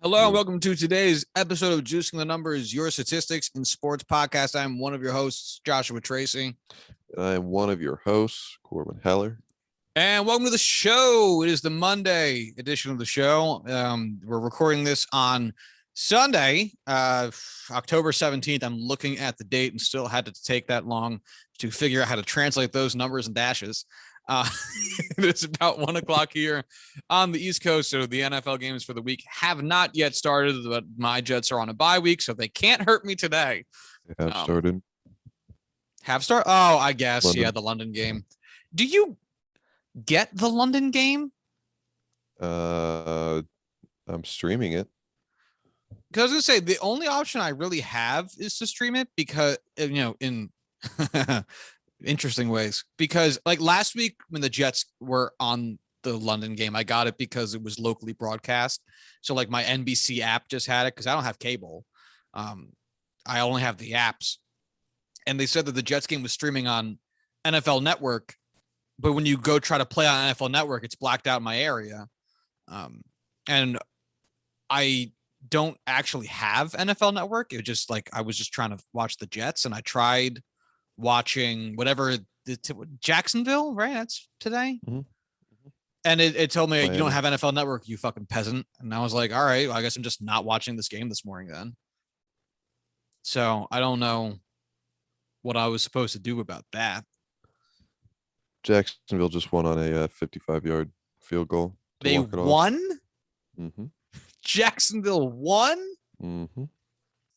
Hello and welcome to today's episode of Juicing the Numbers, your statistics in sports podcast. I'm one of your hosts, Joshua Tracy. I am one of your hosts, Corwin Heller. And welcome to the show. It is the Monday edition of the show. We're recording this on Sunday, October 17th. I'm looking at the date and still had to take that long to figure out how to translate those numbers and dashes. It's about 1 o'clock here on the East Coast. So the NFL games for the week have not yet started, but my Jets are on a bye week, so they can't hurt me today. They have started. Oh, I guess. London. Yeah, the London game. Do you get the London game? I'm streaming it. Because I was going to say, the only option I really have is to stream it because, in interesting ways, because like last week when the Jets were on the London game, I got it because it was locally broadcast. So like my NBC app just had it because I don't have cable. I only have the apps. And they said that the Jets game was streaming on NFL Network, but when you go try to play on NFL Network, it's blacked out in my area. And I don't actually have NFL Network. It was just like I was just trying to watch the Jets, and I tried watching whatever Jacksonville, right? That's today. Mm-hmm. And it told me, you don't have NFL Network, you fucking peasant. And I was like, all right, well, I guess I'm just not watching this game this morning then. So I don't know what I was supposed to do about that. Jacksonville just won on a 55-yard field goal. They won? Mm-hmm. Jacksonville won? Mm-hmm.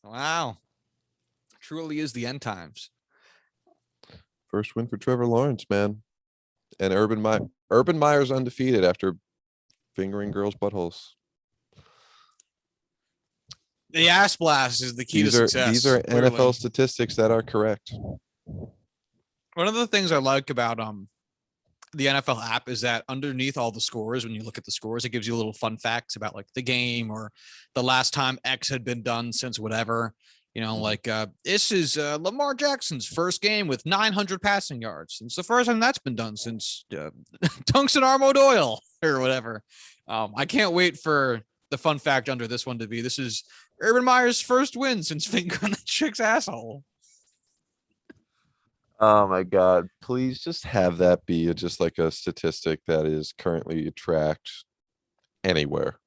Wow. Truly is the end times. First win for Trevor Lawrence, man. And Urban Meyer's undefeated after fingering girls' buttholes. The ass blast is the key to success. These are clearly. NFL statistics that are correct. One of the things I like about the NFL app is that underneath all the scores, when you look at the scores, it gives you little fun facts about like the game or the last time X had been done since whatever. You know, like this is Lamar Jackson's first game with 900 passing yards. It's the first time that's been done since Tungsten Armored Oil or whatever. I can't wait for the fun fact under this one to be, this is Urban Meyer's first win since fingering the chick's asshole. Oh my God. Please just have that be just like a statistic that is currently tracked anywhere.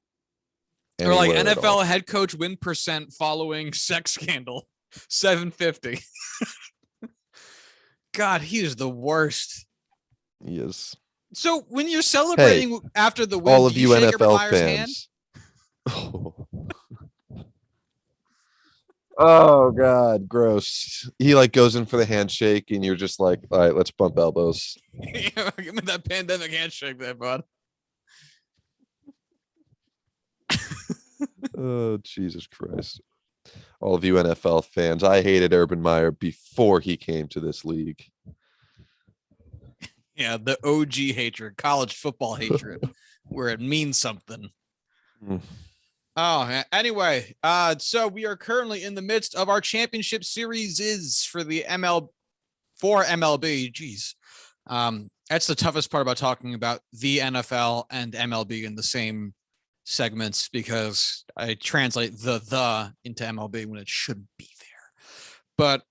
Or like NFL head coach win percent following sex scandal, 750. God, he is the worst. He is. So when you're celebrating after the win, all of you NFL fans. Oh God, gross. He like goes in for the handshake and you're just like, all right, let's bump elbows. Give me that pandemic handshake there, bud. Oh, Jesus Christ. All of you NFL fans, I hated Urban Meyer before he came to this league. Yeah, the OG hatred, college football hatred, where it means something. Oh, anyway, so we are currently in the midst of our championship series for the MLB. Jeez. That's the toughest part about talking about the NFL and MLB in the same segments, because I translate the into MLB when it shouldn't be there. But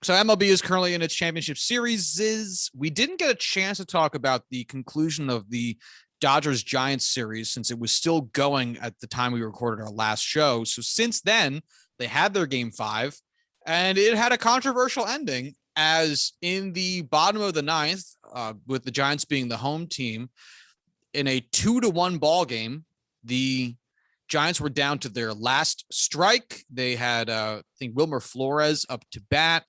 so MLB is currently in its championship series. We didn't get a chance to talk about the conclusion of the Dodgers Giants series since it was still going at the time we recorded our last show. So since then, they had their game 5 and it had a controversial ending, as in the bottom of the 9th, with the Giants being the home team, in a 2-1 ball game, the Giants were down to their last strike. They had, I think, Wilmer Flores up to bat.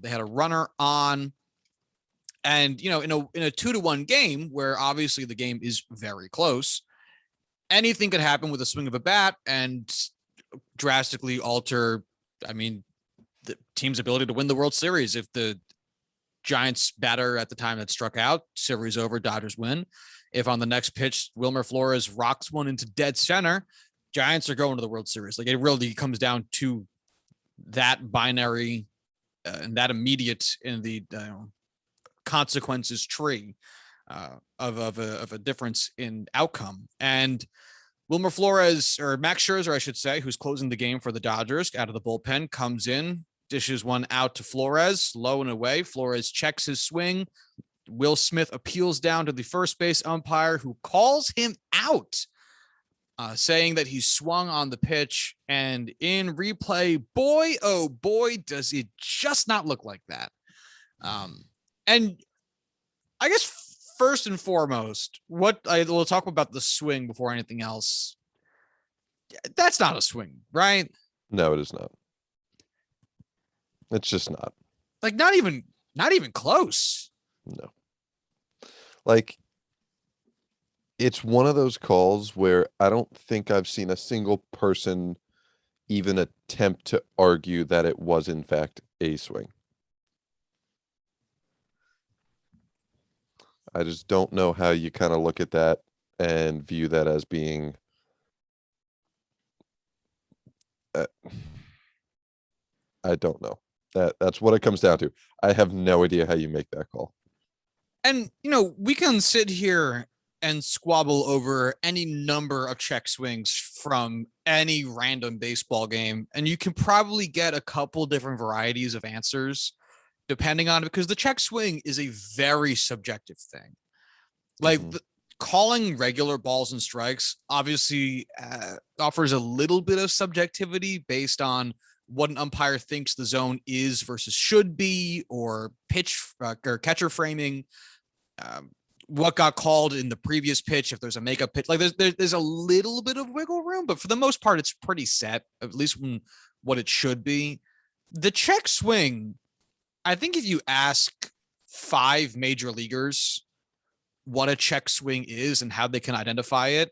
They had a runner on. And, you know, in a 2-1 game where obviously the game is very close, anything could happen with a swing of a bat and drastically alter, the team's ability to win the World Series. If the Giants batter at the time that struck out, series over, Dodgers win. If on the next pitch, Wilmer Flores rocks one into dead center, Giants are going to the World Series. Like, it really comes down to that binary and that immediate in the consequences tree of a difference in outcome. And Wilmer Flores, or Max Scherzer, I should say, who's closing the game for the Dodgers out of the bullpen, comes in, dishes one out to Flores, low and away. Flores checks his swing. Will Smith appeals down to the first base umpire, who calls him out, saying that he swung on the pitch. And in replay, boy, oh boy, does it just not look like that. And I guess first and foremost, we'll talk about the swing before anything else. That's not a swing, right? No, it is not. It's just not. Like not even close. No. Like, it's one of those calls where I don't think I've seen a single person even attempt to argue that it was in fact a swing. I just don't know how you kind of look at that and view that as being I don't know. That's what it comes down to. I have no idea how you make that call. And, we can sit here and squabble over any number of check swings from any random baseball game, and you can probably get a couple different varieties of answers depending on it, because the check swing is a very subjective thing. Like calling regular balls and strikes obviously offers a little bit of subjectivity based on what an umpire thinks the zone is versus should be, or pitch or catcher framing, what got called in the previous pitch, if there's a makeup pitch. Like there's a little bit of wiggle room, but for the most part, it's pretty set, at least when what it should be. The check swing, I think if you ask 5 major leaguers what a check swing is and how they can identify it,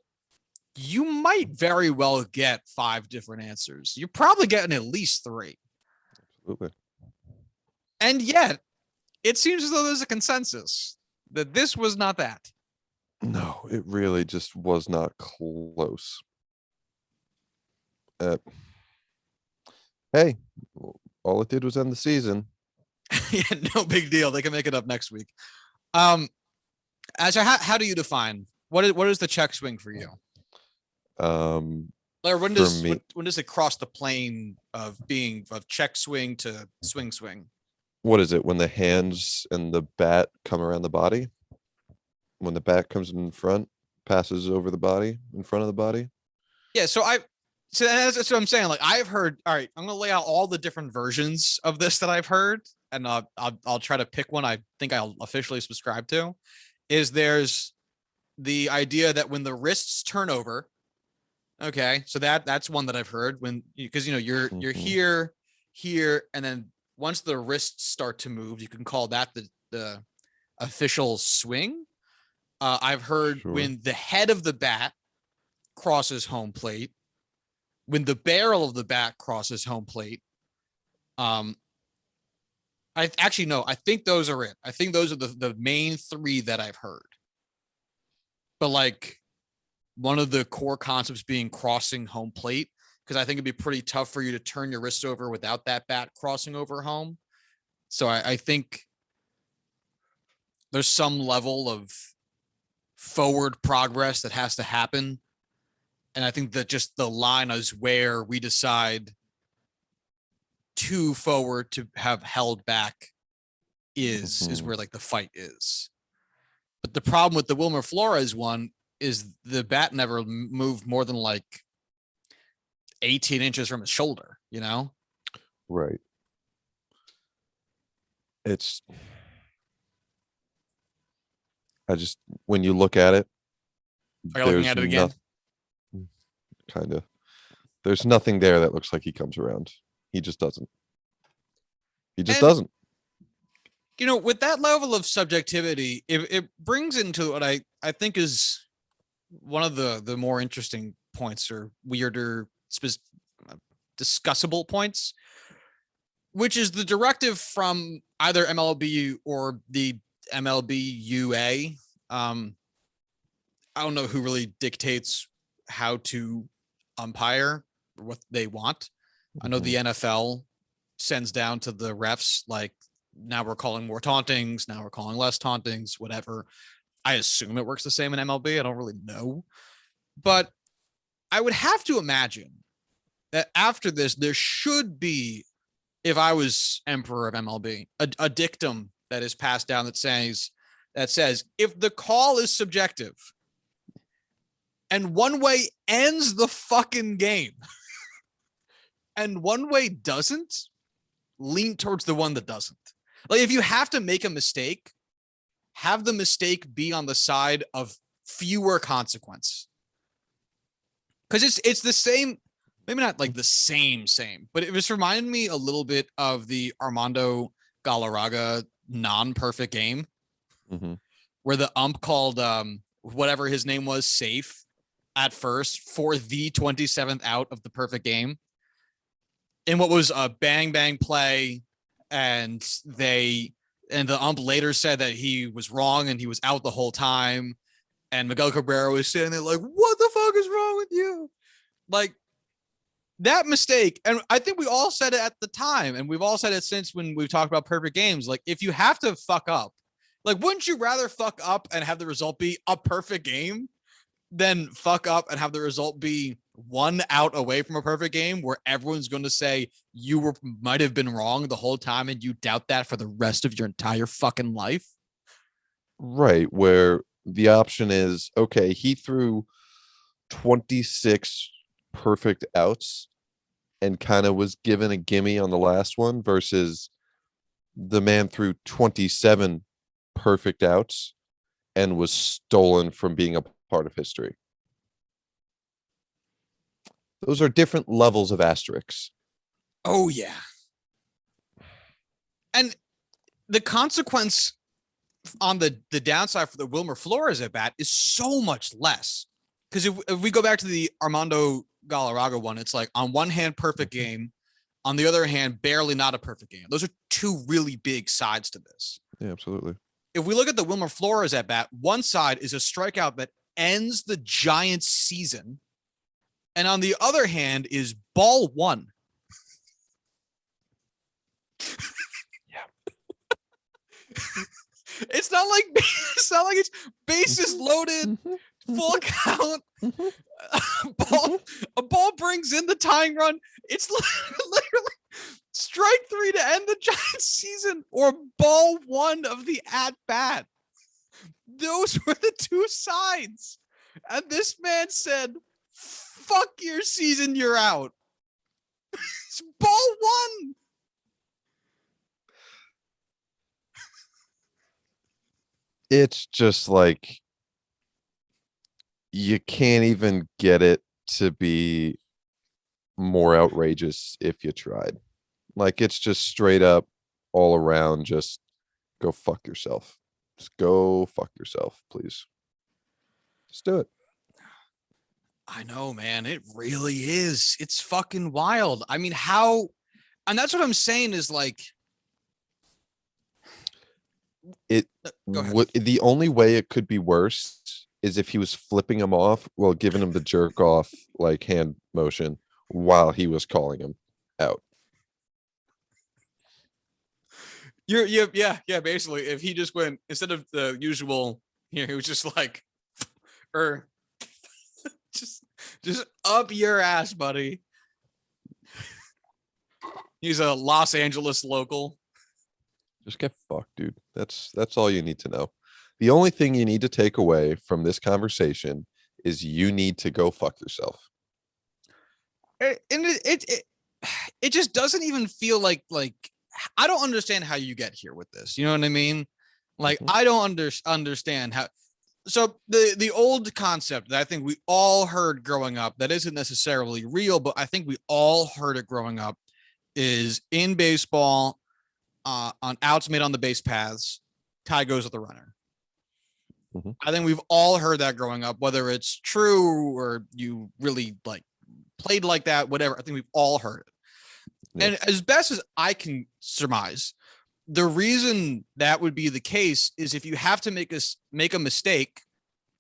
you might very well get 5 different answers. You're probably getting at least 3. Absolutely. And yet, it seems as though there's a consensus that this was not that. No, it really just was not close. Hey, all it did was end the season. Yeah, no big deal. They can make it up next week. As how do you define what is the check swing for you? Or when does it cross the plane of being of check swing to swing? What is it? When the hands and the bat come around the body? When the bat comes in front, passes over the body, in front of the body? Yeah, so that's what I'm saying. Like, I've heard, all right, I'm gonna lay out all the different versions of this that I've heard, and I'll try to pick one I think I'll officially subscribe to. There's the idea that when the wrists turn over, okay, so that's one that I've heard, when because you're here, and then once the wrists start to move, you can call that the official swing. I've heard when the head of the bat crosses home plate, when the barrel of the bat crosses home plate. I think those are it. I think those are the main 3 that I've heard. But like, one of the core concepts being crossing home plate, because I think it'd be pretty tough for you to turn your wrist over without that bat crossing over home. So I think there's some level of forward progress that has to happen. And I think that just the line is where we decide too forward to have held back is where like the fight is. But the problem with the Wilmer Flores one is the bat never moved more than like 18 inches from his shoulder, Right. When you look at it, are you looking at it again? Kind of. There's nothing there that looks like he comes around. He just doesn't. Doesn't. With that level of subjectivity, it brings into what I think is one of the more interesting points, or weirder, discussable points, which is the directive from either MLB or the MLB UA. I don't know who really dictates how to umpire or what they want. I know the NFL sends down to the refs, like, now we're calling more tauntings, now we're calling less tauntings, whatever. I assume it works the same in MLB. I don't really know. But I would have to imagine that after this, there should be, if I was emperor of MLB, a dictum that is passed down that says if the call is subjective and one way ends the fucking game and one way doesn't, lean towards the one that doesn't. Like, if you have to make a mistake, have the mistake be on the side of fewer consequence. Because it's the same, maybe not like the same, but it was reminding me a little bit of the Armando Galarraga non-perfect game, where the ump called whatever his name was safe at first for the 27th out of the perfect game. In what was a bang play, and the ump later said that he was wrong and he was out the whole time. And Miguel Cabrera was sitting there like, what the fuck is wrong with you? Like, that mistake, and I think we all said it at the time, and we've all said it since when we've talked about perfect games. Like, if you have to fuck up, like, wouldn't you rather fuck up and have the result be a perfect game than fuck up and have the result be one out away from a perfect game where everyone's going to say you might have been wrong the whole time and you doubt that for the rest of your entire fucking life? Right, where the option is, okay, he threw 26 perfect outs and kind of was given a gimme on the last one, versus the man threw 27 perfect outs and was stolen from being a part of history. Those are different levels of asterisks. Oh, yeah. And the consequence on the downside for the Wilmer Flores at bat is so much less. Because if we go back to the Armando Galarraga one, it's like, on one hand, perfect game. On the other hand, barely not a perfect game. Those are two really big sides to this. Yeah, absolutely. If we look at the Wilmer Flores at bat, one side is a strikeout that ends the Giants season. And on the other hand is ball one. Yeah. It's not like it's bases loaded, full count. A ball brings in the tying run. It's literally strike three to end the Giants season, or ball one of the at bat. Those were the two sides. And this man said, fuck your season, you're out. It's ball one. It's just like, you can't even get it to be more outrageous if you tried. Like, it's just straight up all around, just go fuck yourself. Just go fuck yourself, please. Just do it. I know, man. It really is. It's fucking wild. I mean, how, and that's what I'm saying is like, it the only way it could be worse is if he was flipping him off while giving him the jerk off like hand motion while he was calling him out. Yeah. Basically, if he just went, instead of the usual, he was just like, or just up your ass, buddy. He's a Los Angeles local. Just get fucked, dude. That's all you need to know. The only thing you need to take away from this conversation is you need to go fuck yourself. And it just doesn't even feel like I don't understand how you get here with this. You know what I mean? Like, I don't understand how. So the old concept that I think we all heard growing up, that isn't necessarily real, but I think we all heard it growing up, is in baseball, on outs made on the base paths, tie goes with the runner. I think we've all heard that growing up, whether it's true or you really like played like that, whatever. I think we've all heard it. Yeah. And as best as I can surmise, the reason that would be the case is if you have to make a mistake,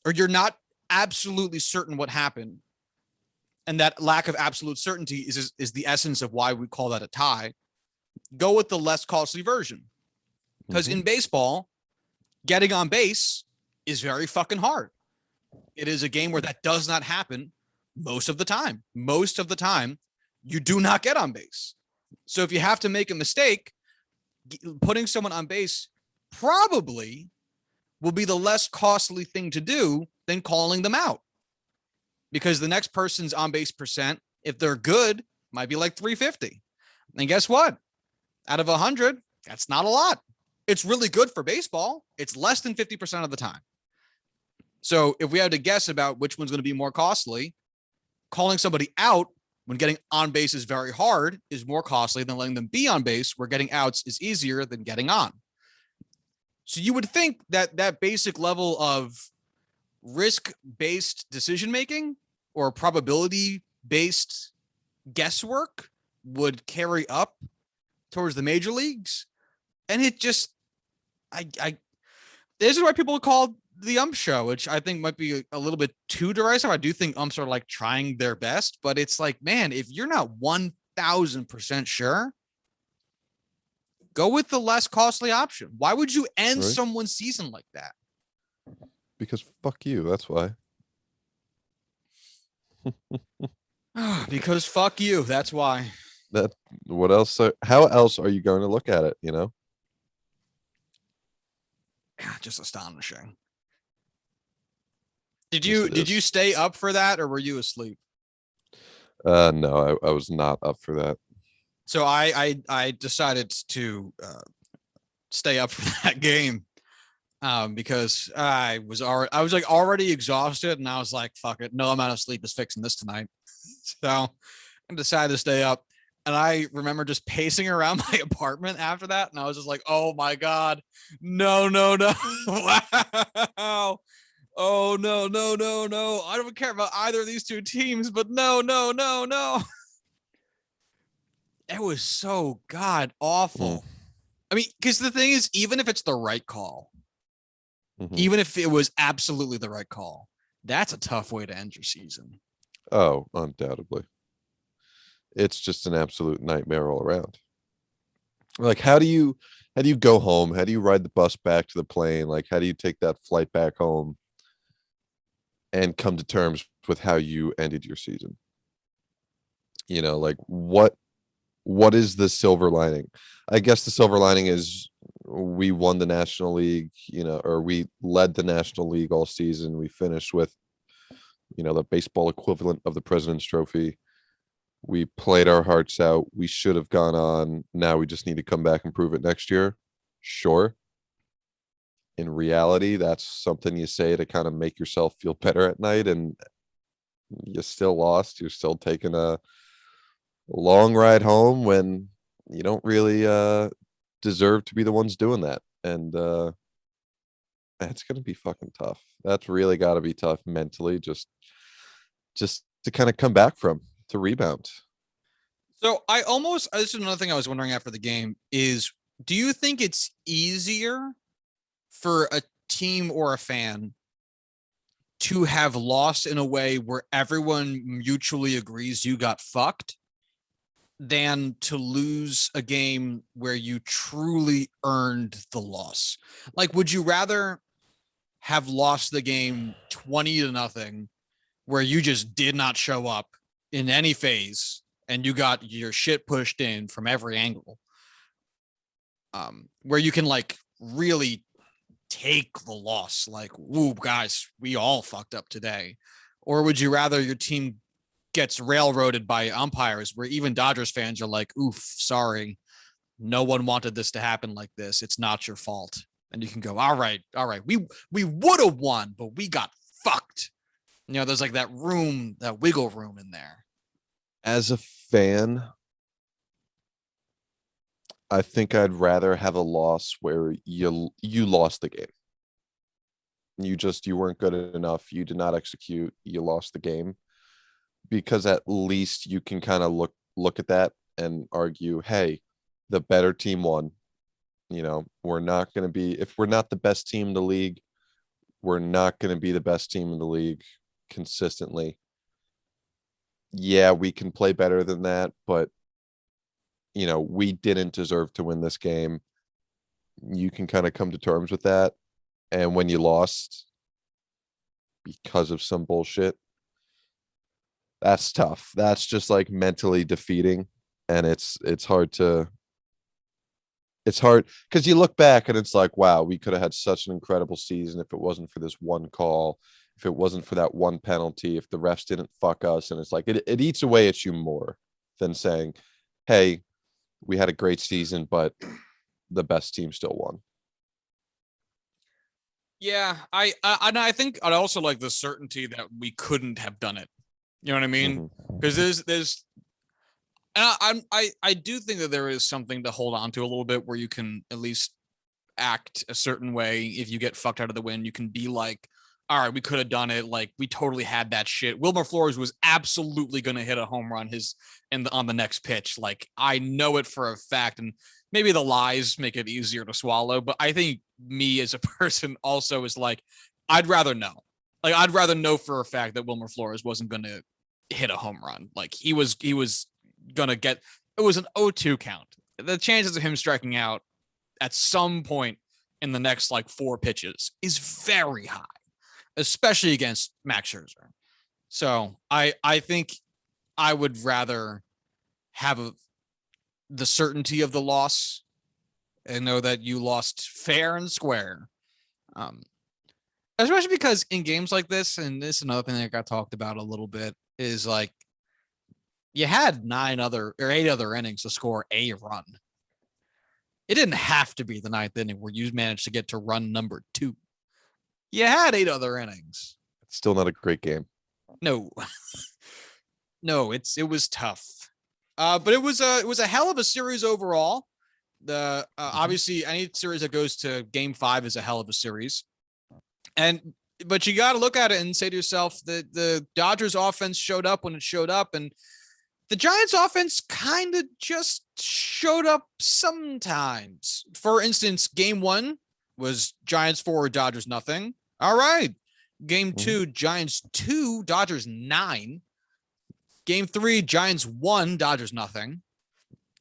or you're not absolutely certain what happened, and that lack of absolute certainty is the essence of why we call that a tie, go with the less costly version. Because in baseball, getting on base is very fucking hard. It is a game where that does not happen most of the time. Most of the time, you do not get on base. So if you have to make a mistake, putting someone on base probably will be the less costly thing to do than calling them out. Because the next person's on base percent, if they're good, might be like 350. And guess what? Out of 100, that's not a lot. It's really good for baseball. It's less than 50% of the time. So if we had to guess about which one's going to be more costly, calling somebody out when getting on base is very hard is more costly than letting them be on base, where getting outs is easier than getting on. So you would think that that basic level of risk-based decision-making or probability-based guesswork would carry up towards the major leagues. And it just, this is why people call the ump show, which I think might be a little bit too derisive. I do think umps are like trying their best, but it's like, man, if you're not 1000% sure, go with the less costly option. Why would you end someone's season like that? Because fuck you. That's why. Because fuck you. That's why. What else? How else are you going to look at it? Just astonishing. Did you stay up for that, or were you asleep? No, I was not up for that. So I decided to stay up for that game because I was already exhausted, and I was like, fuck it, no amount of sleep is fixing this tonight. So I decided to stay up, and I remember just pacing around my apartment after that, and I was just like, oh my god, no. Wow. Oh no. I don't care about either of these two teams, but no. It was so god awful. I mean, because the thing is, even if it's the right call, even if it was absolutely the right call, that's a tough way to end your season. Oh, undoubtedly. It's just an absolute nightmare all around. Like, how do you go home? How do you ride the bus back to the plane? Like, how do you take that flight back home and come to terms with how you ended your season? Like, what is the silver lining? I guess the silver lining is we won the National League, or we led the National League all season. We finished with, the baseball equivalent of the President's Trophy. We played our hearts out. We should have gone on. Now we just need to come back and prove it next year. Sure. In reality, that's something you say to kind of make yourself feel better at night, and you still lost. You're still taking a long ride home when you don't really deserve to be the ones doing that. And that's going to be fucking tough. That's really got to be tough mentally, just to kind of come back from, to rebound. So this is another thing I was wondering after the game is, do you think it's easier for a team or a fan to have lost in a way where everyone mutually agrees you got fucked than to lose a game where you truly earned the loss? Like, would you rather have lost the game 20-0, where you just did not show up in any phase and you got your shit pushed in from every angle, where you can like really take the loss, like, woo, guys, we all fucked up today? Or would you rather your team gets railroaded by umpires, where even Dodgers fans are like, oof, sorry, no one wanted this to happen like this, it's not your fault? And you can go, all right, we would have won, but we got fucked. There's like that wiggle room in there. As a fan, I think I'd rather have a loss where you lost the game. You weren't good enough. You did not execute. You lost the game, because at least you can kind of look at that and argue, hey, the better team won. We're not going to be, if we're not the best team in the league, we're not going to be the best team in the league consistently. Yeah, we can play better than that, but we didn't deserve to win this game. You can kind of come to terms with that. And when you lost because of some bullshit, That's tough. That's just like mentally defeating. And it's hard because you look back and it's like, wow, we could have had such an incredible season if it wasn't for this one call, if it wasn't for that one penalty, if the refs didn't fuck us. And it's like it eats away at you more than saying, hey, we had a great season, but the best team still won. Yeah, I think I'd also like the certainty that we couldn't have done it. You know what I mean? Because there's and I do think that there is something to hold on to a little bit where you can at least act a certain way. If you get fucked out of the win, you can be like, all right, we could have done it. Like we totally had that shit. Wilmer Flores was absolutely going to hit a home run on the next pitch. Like I know it for a fact. And maybe the lies make it easier to swallow, but I think me as a person also is like, I'd rather know. Like I'd rather know for a fact that Wilmer Flores wasn't going to hit a home run. Like he was gonna get, it was an 0-2 count. The chances of him striking out at some point in the next like 4 pitches is very high, especially against Max Scherzer. So I think I would rather have the certainty of the loss and know that you lost fair and square. Especially because in games like this, and this is another thing that got talked about a little bit, is like you had 8 other innings to score a run. It didn't have to be the 9th inning where you managed to get to run number 2. You had 8 other innings. It's still not a great game. No, no, it was tough. But it was a hell of a series overall. The obviously any series that goes to game 5 is a hell of a series. But you got to look at it and say to yourself that the Dodgers offense showed up when it showed up, and the Giants offense kind of just showed up sometimes. For instance, game 1 was Giants 4, Dodgers nothing. All right. Game 2, Giants 2, Dodgers 9. Game 3, Giants 1, Dodgers nothing.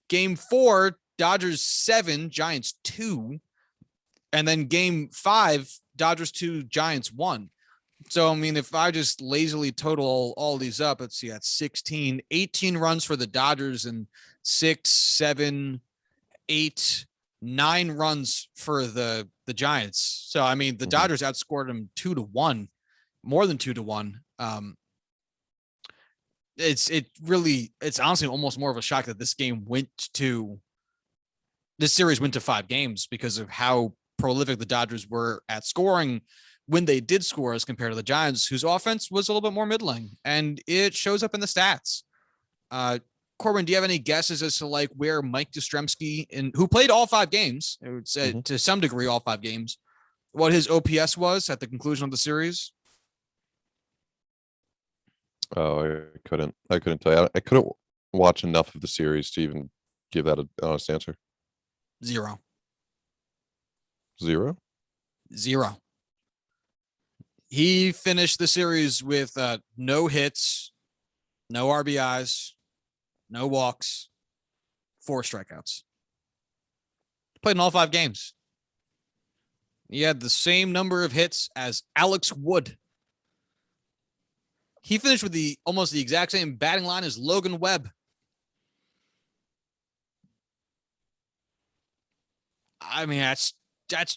Game 4, Dodgers 7, Giants 2. And then game 5, Dodgers 2, Giants 1. So, I mean, if I just lazily total all these up, let's see, that's 16, 18 runs for the Dodgers and 6, 7, 8, 9 runs for the Giants. So, I mean, the Dodgers outscored them 2-1, more than 2-1. It's honestly almost more of a shock that this series went to 5 games because of how prolific the Dodgers were at scoring when they did score as compared to the Giants, whose offense was a little bit more middling, and it shows up in the stats. Corwin, do you have any guesses as to like where Mike Yastrzemski, who played all 5 games, I would say to some degree, all 5 games, what his OPS was at the conclusion of the series? Oh, I couldn't tell you. I couldn't watch enough of the series to even give that an honest answer. 0. 0? 0. He finished the series with no hits, no RBIs, no walks, 4 strikeouts. Played in all 5 games. He had the same number of hits as Alex Wood. He finished with almost the exact same batting line as Logan Webb. I mean, that's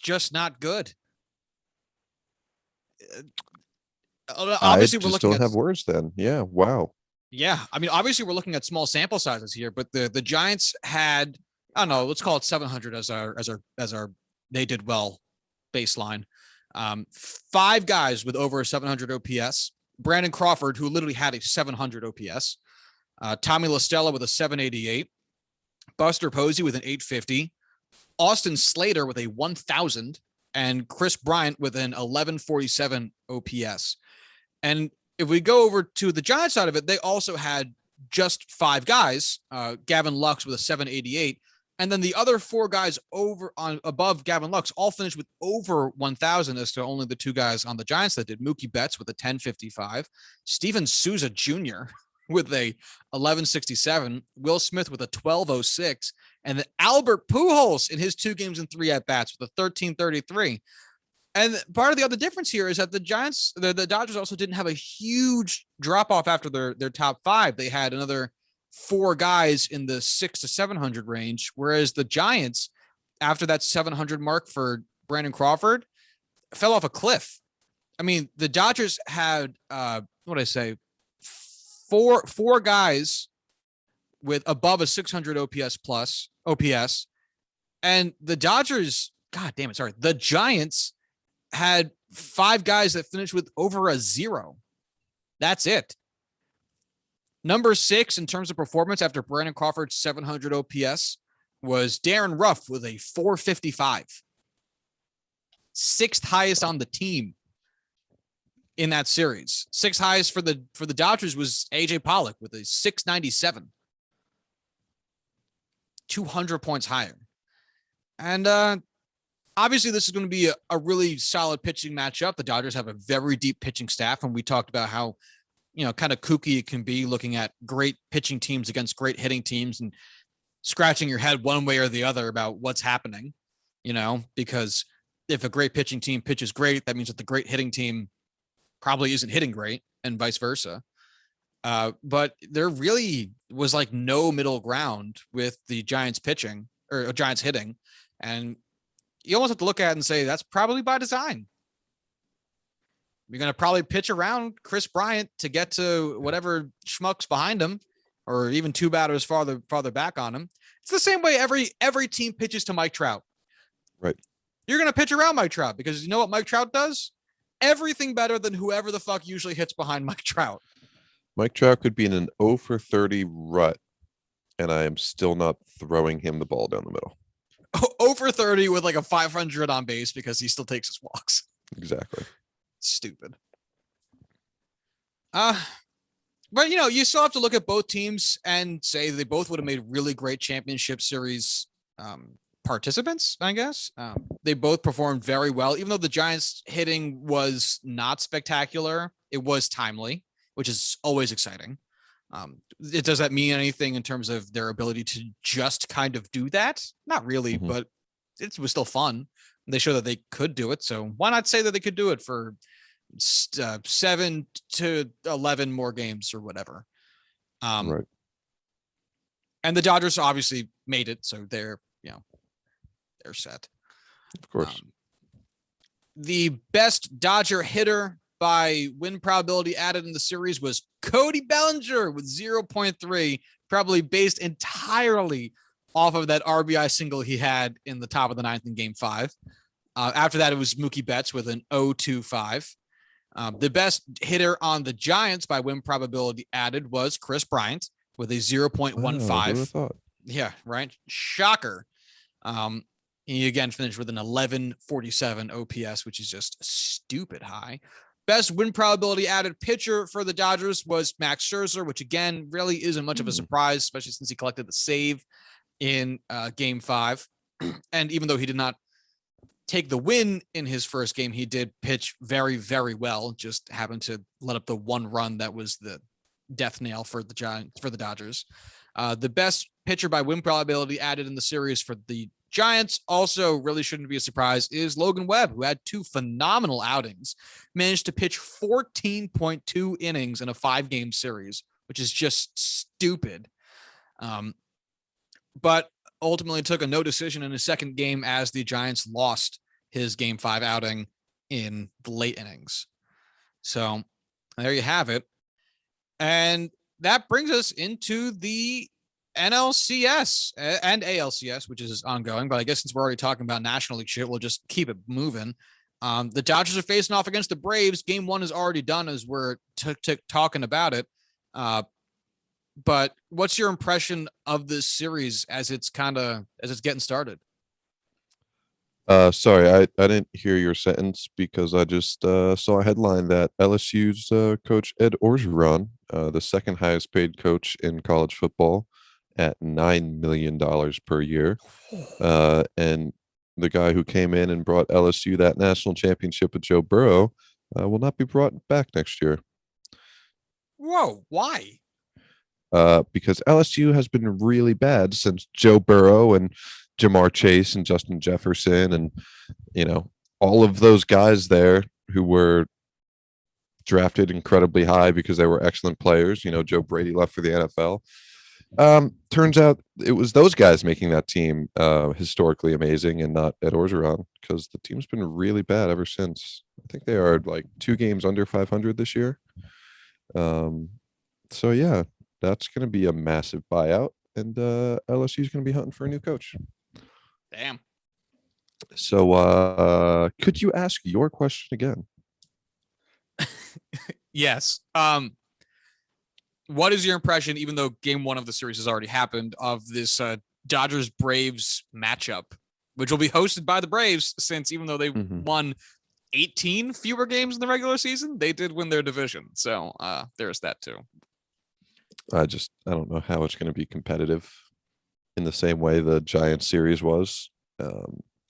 just not good. Obviously, I just don't have words then. Yeah. Wow. Yeah. I mean, obviously, we're looking at small sample sizes here, but the Giants had, I don't know, let's call it 700 as our they did well baseline. 5 guys with over a 700 OPS. Brandon Crawford, who literally had a 700 OPS. Tommy LaStella with a 788. Buster Posey with an 850. Austin Slater with a 1,000. And Chris Bryant with an 1147 OPS. And if we go over to the Giants side of it, they also had just 5 guys. Gavin Lux with a 788. And then the other 4 guys above Gavin Lux all finished with over 1,000 as to only the 2 guys on the Giants that did. Mookie Betts with a 1055, Steven Souza Jr. with a 1167, Will Smith with a 1206, and then Albert Pujols in his 2 games and 3 at-bats with a 1333. And part of the other difference here is that the Giants, the Dodgers also didn't have a huge drop off after their top five. They had another four guys in the 600 to 700 range, whereas the Giants, after that 700 mark for Brandon Crawford, fell off a cliff. I mean, the Dodgers had what I say, four guys with above a 600 OPS, and the Dodgers, God damn it, sorry, the Giants had five guys that finished with over a 0. That's it. Number 6 in terms of performance after Brandon Crawford's 700 OPS was Darren Ruff with a 455. 6th highest on the team in that series. 6th highest for the Dodgers was AJ Pollock with a 697. 200 points higher. And obviously this is going to be a really solid pitching matchup. The Dodgers have a very deep pitching staff, and we talked about how, kind of kooky it can be looking at great pitching teams against great hitting teams and scratching your head one way or the other about what's happening, because if a great pitching team pitches great, that means that the great hitting team probably isn't hitting great, and vice versa. But there really was like no middle ground with the Giants pitching or Giants hitting. And you almost have to look at it and say that's probably by design. You're going to probably pitch around Chris Bryant to get to whatever schmucks behind him, or even 2 batters farther back on him. It's the same way every team pitches to Mike Trout. Right. You're going to pitch around Mike Trout because you know what Mike Trout does? Everything better than whoever the fuck usually hits behind Mike Trout. Mike Trout could be in an 0 for 30 rut, and I am still not throwing him the ball down the middle. 0 for 30 with like a 500 on base because he still takes his walks. Exactly. Stupid. But you still have to look at both teams and say they both would have made really great championship series participants, I guess. They both performed very well, even though the Giants hitting was not spectacular. It was timely, which is always exciting. Does that mean anything in terms of their ability to just kind of do that? Not really, but it was still fun. They showed that they could do it. So why not say that they could do it for 7 to 11 more games or whatever? Right. And the Dodgers obviously made it, so they're set. Of course. The best Dodger hitter by win probability added in the series was Cody Bellinger with 0.3, probably based entirely off of that RBI single he had in the top of the 9th in Game 5. After that, it was Mookie Betts with an 0.25. The best hitter on the Giants by win probability added was Chris Bryant with a 0.15. Wow, yeah, right. Shocker. He again finished with an 1147 OPS, which is just stupid high. Best win probability added pitcher for the Dodgers was Max Scherzer, which again really isn't much of a surprise, especially since he collected the save in Game 5. And even though he did not take the win in his first game, he did pitch very, very well. Just happened to let up the one run that was the death nail for the Dodgers. The best pitcher by win probability added in the series for the Giants, also really shouldn't be a surprise, is Logan Webb, who had 2 phenomenal outings, managed to pitch 14.2 innings in a 5-game series, which is just stupid. But ultimately took a no decision in his second game as the Giants lost his Game 5 outing in the late innings. So there you have it. And that brings us into the NLCS and ALCS, which is ongoing. But I guess since we're already talking about National League shit, we'll just keep it moving. The Dodgers are facing off against the Braves. Game 1 is already done as we're talking about it. But what's your impression of this series as it's getting started? Sorry, I didn't hear your sentence because I just saw a headline that LSU's coach Ed Orgeron, the second highest paid coach in college football at $9 million per year, and the guy who came in and brought LSU that national championship with Joe Burrow will not be brought back next year. Whoa, why? Because LSU has been really bad since Joe Burrow and Jamar Chase and Justin Jefferson, and all of those guys there who were drafted incredibly high because they were excellent players. Joe Brady left for the NFL. Turns out it was those guys making that team historically amazing and not Ed Orgeron, because the team's been really bad ever since. I think they are like 2 games under 500 this year. So yeah, that's going to be a massive buyout, and LSU is going to be hunting for a new coach. Damn. So could you ask your question again? Yes. What is your impression, even though game 1 of the series has already happened, of this Dodgers Braves matchup, which will be hosted by the Braves, since even though they won 18 fewer games in the regular season, they did win their division. So there's that too. I don't know how it's going to be competitive in the same way the Giants series was.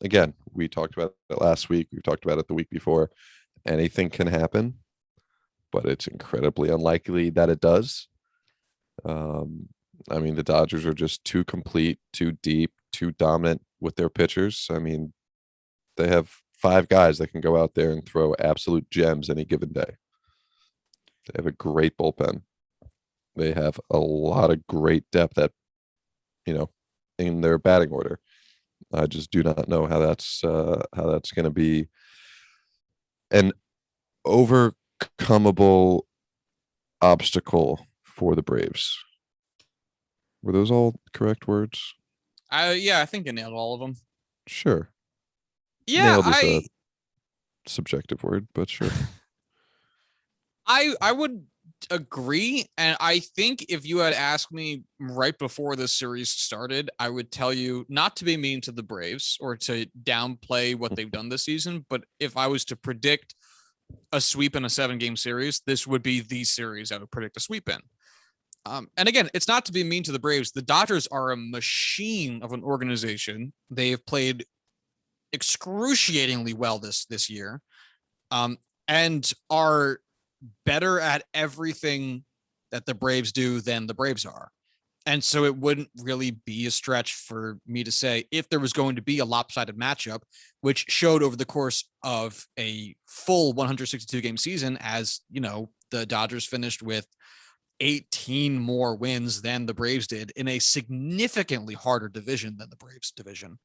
Again, we talked about it last week. We talked about it the week before. Anything can happen, but it's incredibly unlikely that it does. I mean, the Dodgers are just too complete, too deep, too dominant with their pitchers. I mean, they have 5 guys that can go out there and throw absolute gems any given day. They have a great bullpen. They have a lot of great depth in their batting order. I just do not know how that's going to be an overcomable obstacle for the Braves. Were those all correct words? Yeah, I think I nailed all of them. Sure. Yeah, nailed is a subjective word, but sure. I would agree, and I think if you had asked me right before this series started, I would tell you not to be mean to the Braves or to downplay what they've done this season, but if I was to predict a sweep in a 7-game series, this would be the series I would predict a sweep in. And again, it's not to be mean to the Braves. The Dodgers are a machine of an organization. They've played excruciatingly well this year, and are better at everything that the Braves do than the Braves are. And so it wouldn't really be a stretch for me to say, if there was going to be a lopsided matchup, which showed over the course of a full 162 game season, as the Dodgers finished with 18 more wins than the Braves did in a significantly harder division than the Braves division.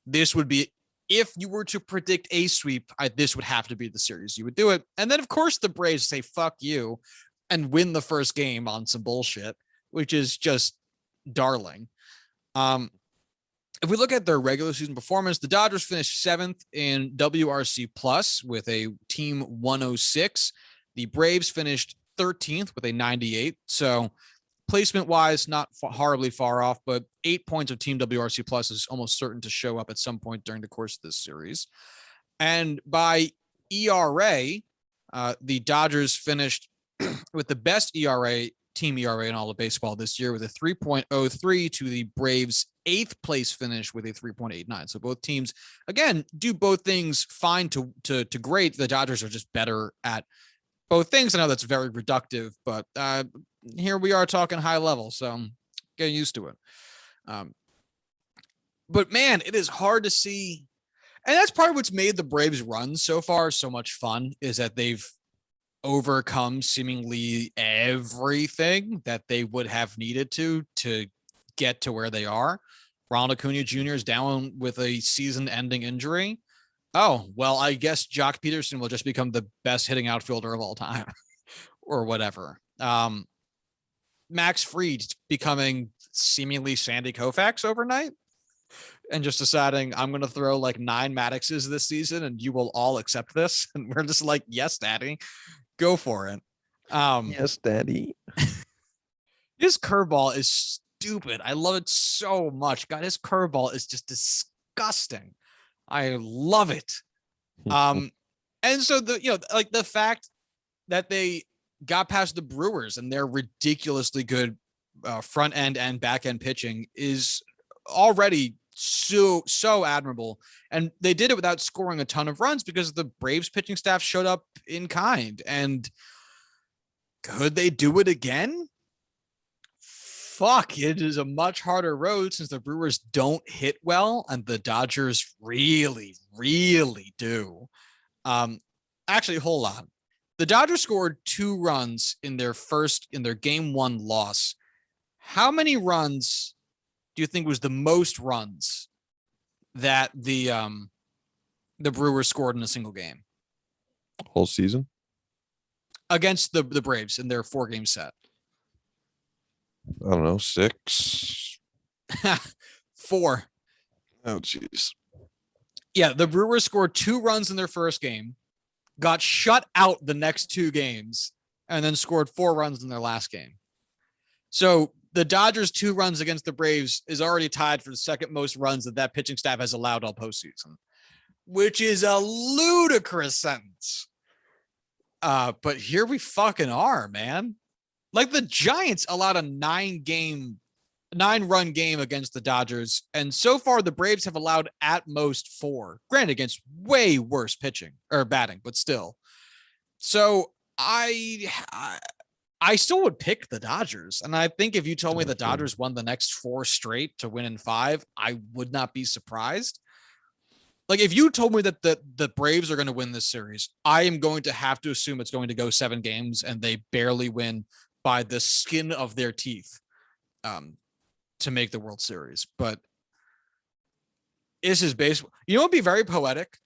This would be, if you were to predict a sweep, this would have to be the series you would do it. And then, of course, the Braves say, fuck you, and win the first game on some bullshit, which is just darling. If we look at their regular season performance, the Dodgers finished 7th in WRC plus with a team 106. The Braves finished 13th with a 98. So placement wise, not horribly far off, but 8 points of team WRC plus is almost certain to show up at some point during the course of this series. And by ERA, the Dodgers finished with the best team ERA in all of baseball this year, with a 3.03 to the Braves' 8th place finish with a 3.89. So both teams, again, do both things fine to great. The Dodgers are just better at both things. I know that's very reductive, but here we are talking high level, so I'm getting used to it. But man, it is hard to see. And that's part of what's made the Braves run so far so much fun, is that they've overcome seemingly everything that they would have needed to get to where they are. Ronald Acuna Jr. is down with a season-ending injury. Oh, well, I guess Jock Peterson will just become the best hitting outfielder of all time or whatever. Max Fried becoming seemingly Sandy Koufax overnight and just deciding, I'm going to throw like 9 Maddoxes this season and you will all accept this. And we're just like, yes, daddy, go for it. Yes, daddy. His curveball is stupid. I love it so much. God, his curveball is just disgusting. I love it. And so the fact that they got past the Brewers and their ridiculously good front end and back end pitching is already so admirable. And they did it without scoring a ton of runs because the Braves pitching staff showed up in kind. And could they do it again? fuck, it is a much harder road since the Brewers don't hit well and the Dodgers really, really do. Actually, hold on. The Dodgers scored 2 runs in their game 1 loss. How many runs do you think was the most runs that the Brewers scored in a single game Whole season? against the Braves in their 4-game set? I don't know, 6. 4. Oh, jeez. Yeah, the Brewers scored 2 runs in their first game, got shut out the next 2 games, and then scored 4 runs in their last game. So the Dodgers' 2 runs against the Braves is already tied for the second most runs that pitching staff has allowed all postseason, which is a ludicrous sentence. But here we fucking are, man. Like the Giants allowed a 9-run game against the Dodgers. And so far the Braves have allowed at most 4, granted against way worse pitching or batting, but still. So I still would pick the Dodgers. And I think if you told me the Dodgers won the next 4 straight to win in 5, I would not be surprised. Like if you told me that the Braves are going to win this series, I am going to have to assume it's going to go 7 games and they barely win by the skin of their teeth to make the World Series. But this is baseball. You know what would be very poetic?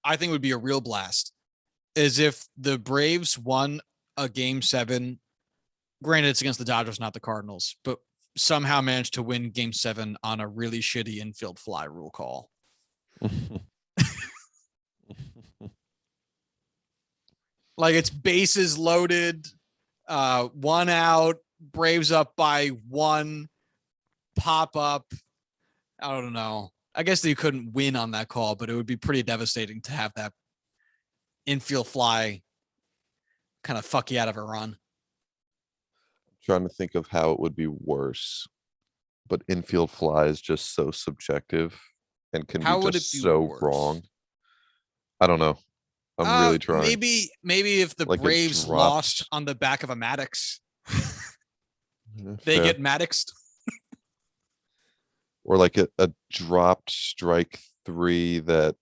I think it would be a real blast is if the Braves won a game 7. Granted, it's against the Dodgers, not the Cardinals, but somehow managed to win game 7 on a really shitty infield fly rule call. Like it's bases loaded, 1 out, Braves up by 1, pop up. I don't know. I guess they couldn't win on that call, but it would be pretty devastating to have that infield fly kind of fuck you out of a run. Trying to think of how it would be worse, but infield fly is just so subjective and can How be would just it be so worse? wrong. I don't know. I'm really trying. Maybe if the Like a Braves dropped- lost on the back of a Maddox, they Fair. get Maddoxed. Or like a dropped strike 3 that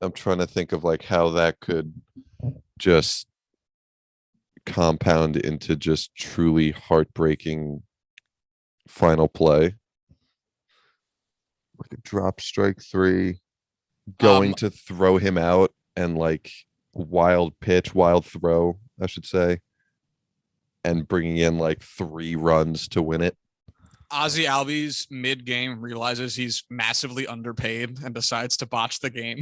I'm trying to think of like how that could just compound into just truly heartbreaking final play. Like a drop strike 3 going to throw him out and like wild throw, I should say, and bringing in like 3 runs to win it. Ozzy Albies mid-game realizes he's massively underpaid and decides to botch the game.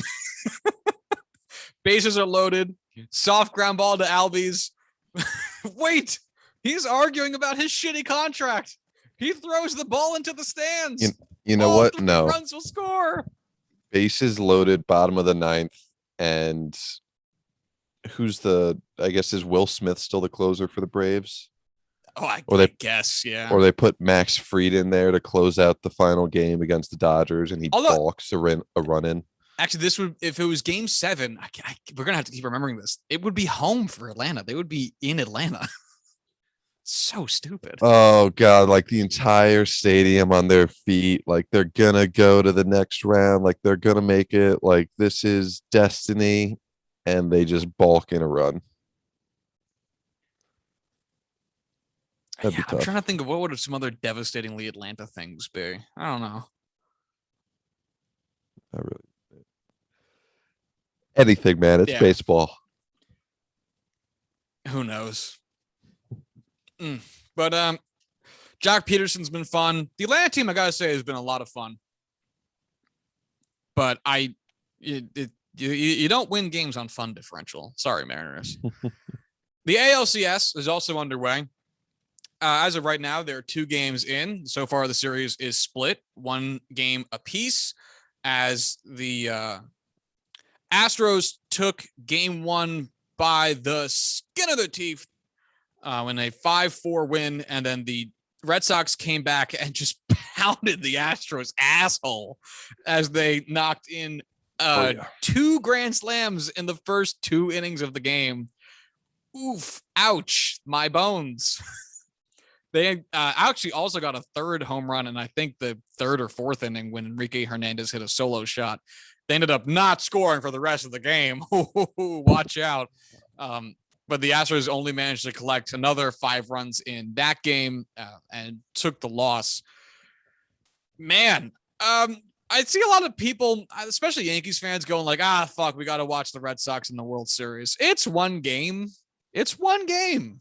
Bases are loaded. Soft ground ball to Albies. Wait, he's arguing about his shitty contract. He throws the ball into the stands. You know what? 3 No. runs will score. Bases loaded, bottom of the 9th, and I guess is Will Smith still the closer for the Braves? Oh, I guess, yeah. Or they put Max Fried in there to close out the final game against the Dodgers, and he balks a run in. Actually, this would, if it was game 7, we're gonna have to keep remembering this. It would be home for Atlanta. They would be in Atlanta. So stupid. Oh god, like the entire stadium on their feet, like they're gonna go to the next round, like they're gonna make it, like this is destiny, and they just balk in a run. That'd be tough. I'm trying to think of what would some other devastatingly Atlanta things be. I don't know. Anything, man. It's baseball. Who knows? But Jock Peterson's been fun. The Atlanta team, I gotta say, has been a lot of fun. But you don't win games on fun differential. Sorry, Mariners. The ALCS is also underway. As of right now, there are 2 games in. So far, the series is split 1 game apiece, as the Astros took game 1 by the skin of their teeth when a 5-4 win, and then the Red Sox came back and just pounded the Astros asshole as they knocked in 2 grand slams in the first 2 innings of the game. Oof, ouch, my bones. They actually also got a third home run, and I think the third or fourth inning when Enrique Hernandez hit a solo shot. They ended up not scoring for the rest of the game. Watch out. But the Astros only managed to collect another 5 runs in that game and took the loss. Man, I see a lot of people, especially Yankees fans, going like, fuck, we got to watch the Red Sox in the World Series. It's one game. It's one game.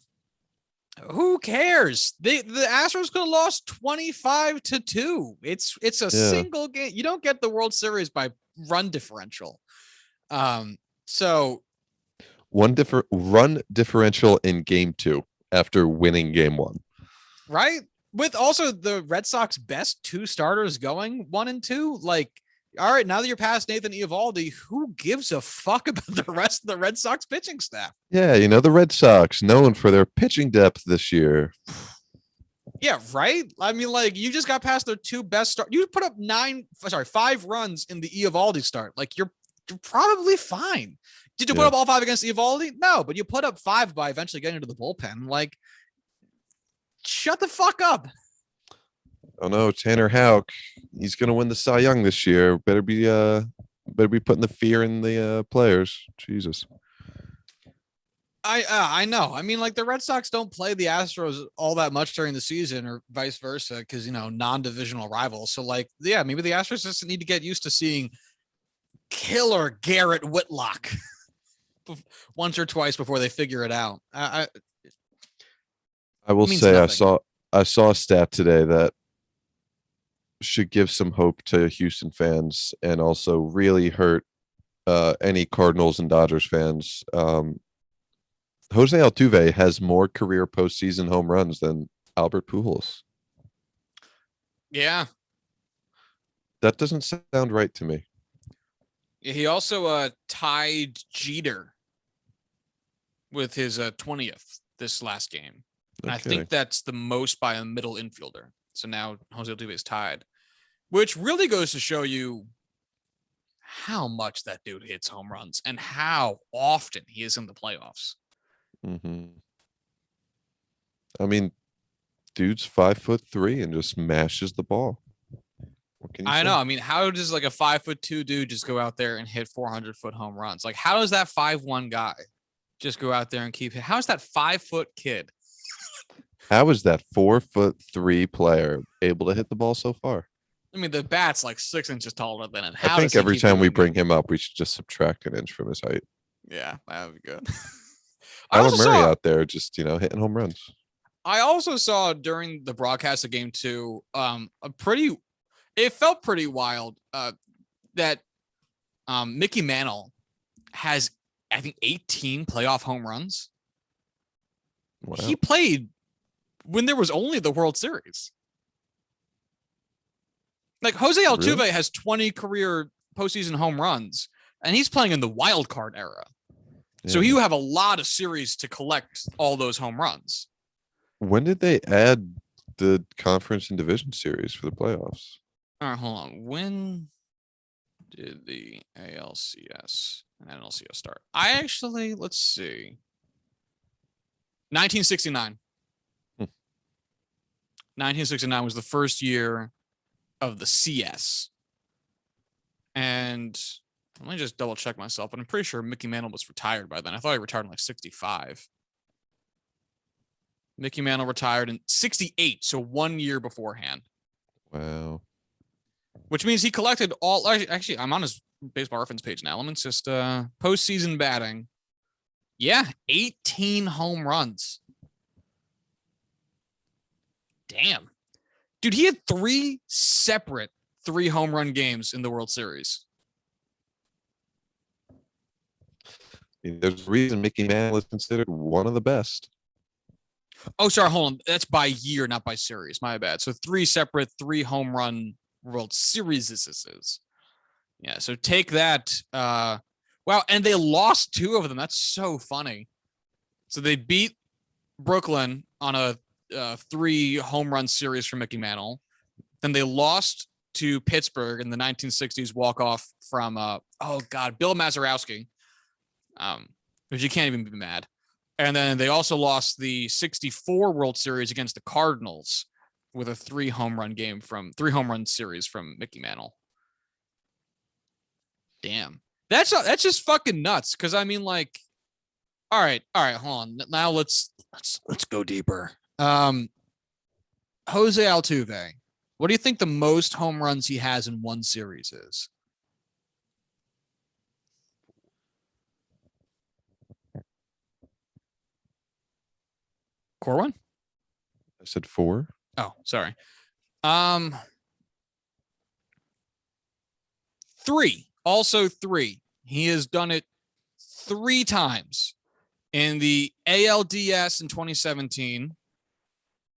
Who cares? The Astros could have lost 25-2. It's a single game. You don't get the World Series by run differential. So one different run differential in game 2 after winning game 1. Right? With also the Red Sox best 2 starters going 1 and 2, like, all right, now that you're past Nathan Eovaldi, who gives a fuck about the rest of the Red Sox pitching staff? Yeah, the Red Sox, known for their pitching depth this year. Yeah, right? I mean, like, you just got past their 2 best start. You put up 5 runs in the Eovaldi start. Like, you're probably fine. Did you put up all 5 against Eovaldi? No, but you put up 5 by eventually getting into the bullpen. Like, shut the fuck up. Oh no, Tanner Houck, he's gonna win the Cy Young this year. Better be putting the fear in the players. Jesus. I know. I mean, like, the Red Sox don't play the Astros all that much during the season, or vice versa, because non-divisional rivals. So, like, yeah, maybe the Astros just need to get used to seeing killer Garrett Whitlock once or twice before they figure it out. I will say nothing. I saw a stat today that should give some hope to Houston fans and also really hurt any Cardinals and Dodgers fans. Jose Altuve has more career postseason home runs than Albert Pujols. Yeah. That doesn't sound right to me. He also tied Jeter with his 20th this last game. And I think that's the most by a middle infielder. So now Jose Altuve is tied, which really goes to show you how much that dude hits home runs and how often he is in the playoffs. Mm-hmm. I mean, dude's 5'3" and just mashes the ball. What can you say? Know. I mean, how does like a 5'2" dude just go out there and hit 400-foot home runs? Like, how does that 5'1" guy just go out there and keep it? How is that 5-foot kid? How is that 4'3" player able to hit the ball so far? I mean, the bat's like 6 inches taller than it. I think every time we bring him up, we should just subtract an inch from his height. Yeah, that would be good. Kyler Murray out there just, hitting home runs. I also saw during the broadcast of game 2, it felt pretty wild that Mickey Mantle has, I think, 18 playoff home runs. Wow. He played when there was only the World Series. Like, Jose Altuve has 20 career postseason home runs, and he's playing in the wild card era. Yeah. So you have a lot of series to collect all those home runs. When did they add the conference and division series for the playoffs? All right, hold on. When did the ALCS and NLCS start? Let's see. 1969. 1969 was the first year of the CS. And let me just double check myself, but I'm pretty sure Mickey Mantle was retired by then. I thought he retired in like 65. Mickey Mantle retired in 68, so 1 year beforehand. Wow. Which means he collected all. Actually, I'm on his baseball reference page now. Let me just postseason batting. Yeah, 18 home runs. Damn. Dude, he had 3 separate 3 home run games in the World Series. There's a reason Mickey Mantle is considered one of the best. Oh, sorry, hold on. That's by year, not by series. My bad. So 3 separate 3 home run World Series. Yeah, so take that. Wow, and they lost 2 of them. That's so funny. So they beat Brooklyn on a 3 home run series for Mickey Mantle. Then they lost to Pittsburgh in the 1960s walk-off from, Bill Mazeroski, which you can't even be mad. And then they also lost the 64 World Series against the Cardinals with a 3 home run series from Mickey Mantle. Damn. That's just fucking nuts. Cause I mean, like, all right, hold on. Now let's go deeper. Jose Altuve. What do you think the most home runs he has in one series is? Corwin? I said 4. Oh, sorry. 3. Also 3. He has done it 3 times in the ALDS in 2017,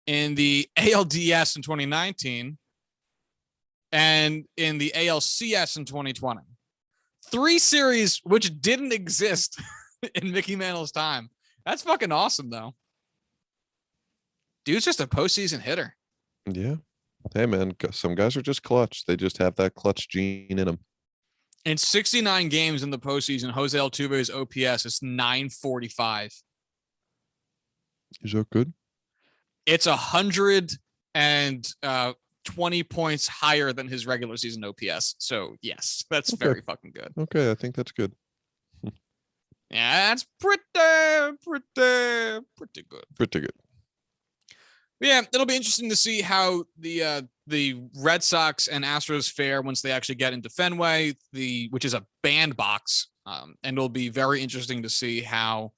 in the ALDS in 2019, and in the ALCS in 2020. 3 series which didn't exist in Mickey Mantle's time. That's fucking awesome, though. Dude's just a postseason hitter. Yeah. Hey, man, some guys are just clutch. They just have that clutch gene in them. In 69 games in the postseason, Jose Altuve's OPS is 945. Is that good? It's 120 points higher than his regular season OPS. So, yes, that's very fucking good. Okay, I think that's good. Yeah, that's pretty good. Pretty good. Yeah, it'll be interesting to see how the Red Sox and Astros fare once they actually get into Fenway, which is a bandbox, and it'll be very interesting to see how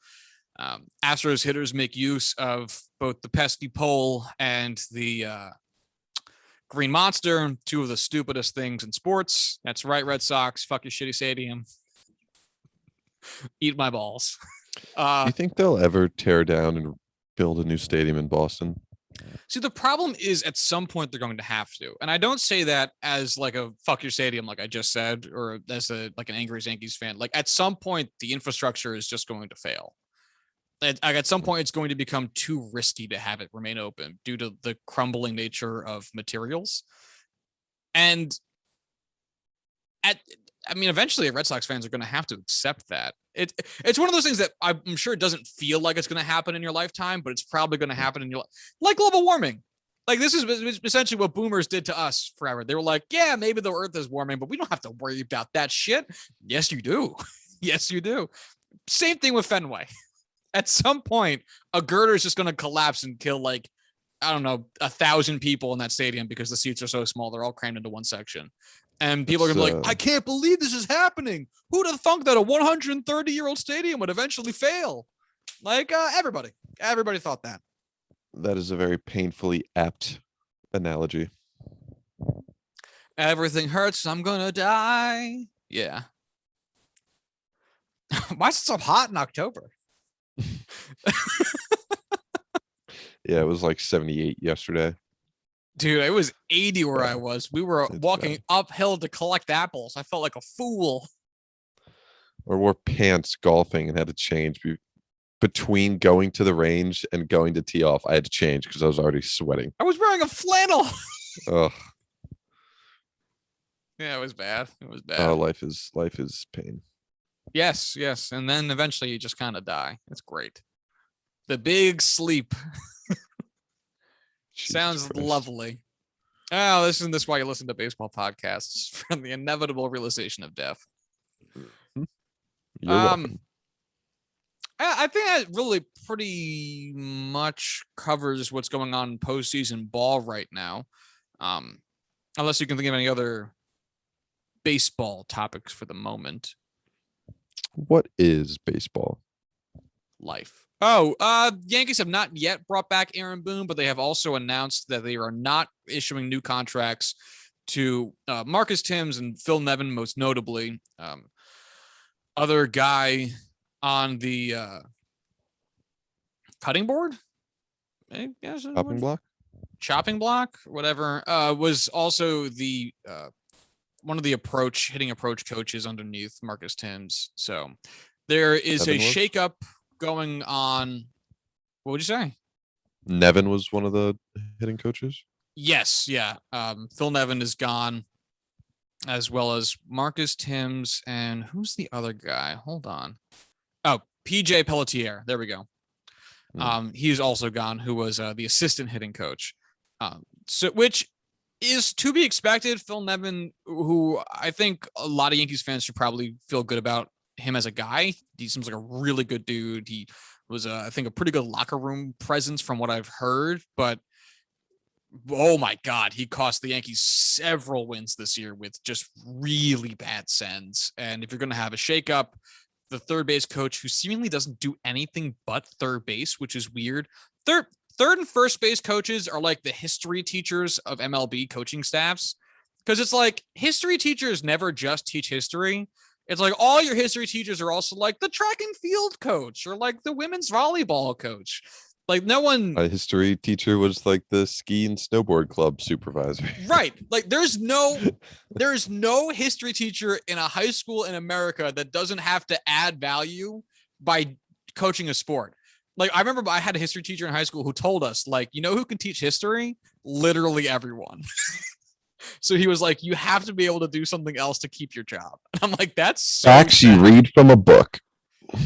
Astros hitters make use of both the pesky pole and the Green Monster, 2 of the stupidest things in sports. That's right, Red Sox. Fuck your shitty stadium. Eat my balls. Do you think they'll ever tear down and build a new stadium in Boston? See, the problem is at some point they're going to have to. And I don't say that as like a fuck your stadium, like I just said, or as like an angry Yankees fan. Like at some point, the infrastructure is just going to fail. At some point, it's going to become too risky to have it remain open due to the crumbling nature of materials. And eventually Red Sox fans are going to have to accept that. It's one of those things that I'm sure it doesn't feel like it's going to happen in your lifetime, but it's probably going to happen in your life. Like global warming. Like this is essentially what boomers did to us forever. They were like, yeah, maybe the earth is warming, but we don't have to worry about that shit. Yes, you do. Yes, you do. Same thing with Fenway. At some point, a girder is just going to collapse and kill 1,000 people in that stadium because the seats are so small. They're all crammed into one section. And people are going to be like, I can't believe this is happening. Who'd have thunk that a 130-year-old stadium would eventually fail? Like everybody thought that. That is a very painfully apt analogy. Everything hurts. I'm going to die. Yeah. Why is it so hot in October? Yeah, it was like 78 yesterday. Dude, it was 80 where I was. We were walking uphill to collect apples. I felt like a fool. Or wore pants golfing and had to change between going to the range and going to tee off. I had to change because I was already sweating. I was wearing a flannel. Ugh. Yeah, it was bad. It was bad. Oh, life is pain. Yes. And then eventually you just kind of die. It's great. The big sleep. Sounds lovely. Oh, this is why you listen to baseball podcasts, from the inevitable realization of death. You're welcome. I think that really pretty much covers what's going on in postseason ball right now. Unless you can think of any other baseball topics for the moment. What is baseball? Life. Yankees have not yet brought back Aaron Boone, but they have also announced that they are not issuing new contracts to Marcus Timms and Phil Nevin, most notably. Other guy on the cutting board? Chopping block, whatever, was also the one of the hitting approach coaches underneath Marcus Timms. So there is a shakeup going on. What would you say? Nevin was one of the hitting coaches? Yes, yeah. Phil Nevin is gone, as well as Marcus Timms, and who's the other guy? Hold on. Oh, PJ Pelletier. There we go. He's also gone, who was the assistant hitting coach. So which is to be expected. Phil Nevin, who I think a lot of Yankees fans should probably feel good about him as a guy. He seems like a really good dude. He was, I think, a pretty good locker room presence from what I've heard. But oh my God, he cost the Yankees several wins this year with just really bad sends. And if you're going to have a shakeup, the third base coach, who seemingly doesn't do anything but third base, which is weird. Third and first base coaches are like the history teachers of MLB coaching staffs, because it's like history teachers never just teach history. It's like all your history teachers are also like the track and field coach or like the women's volleyball coach. Like no one. My history teacher was like the ski and snowboard club supervisor. Right. Like there's no history teacher in a high school in America that doesn't have to add value by coaching a sport. Like I remember I had a history teacher in high school who told us, like, you know who can teach history? Literally everyone. So he was like, you have to be able to do something else to keep your job. And I'm like, that's so facts you read from a book.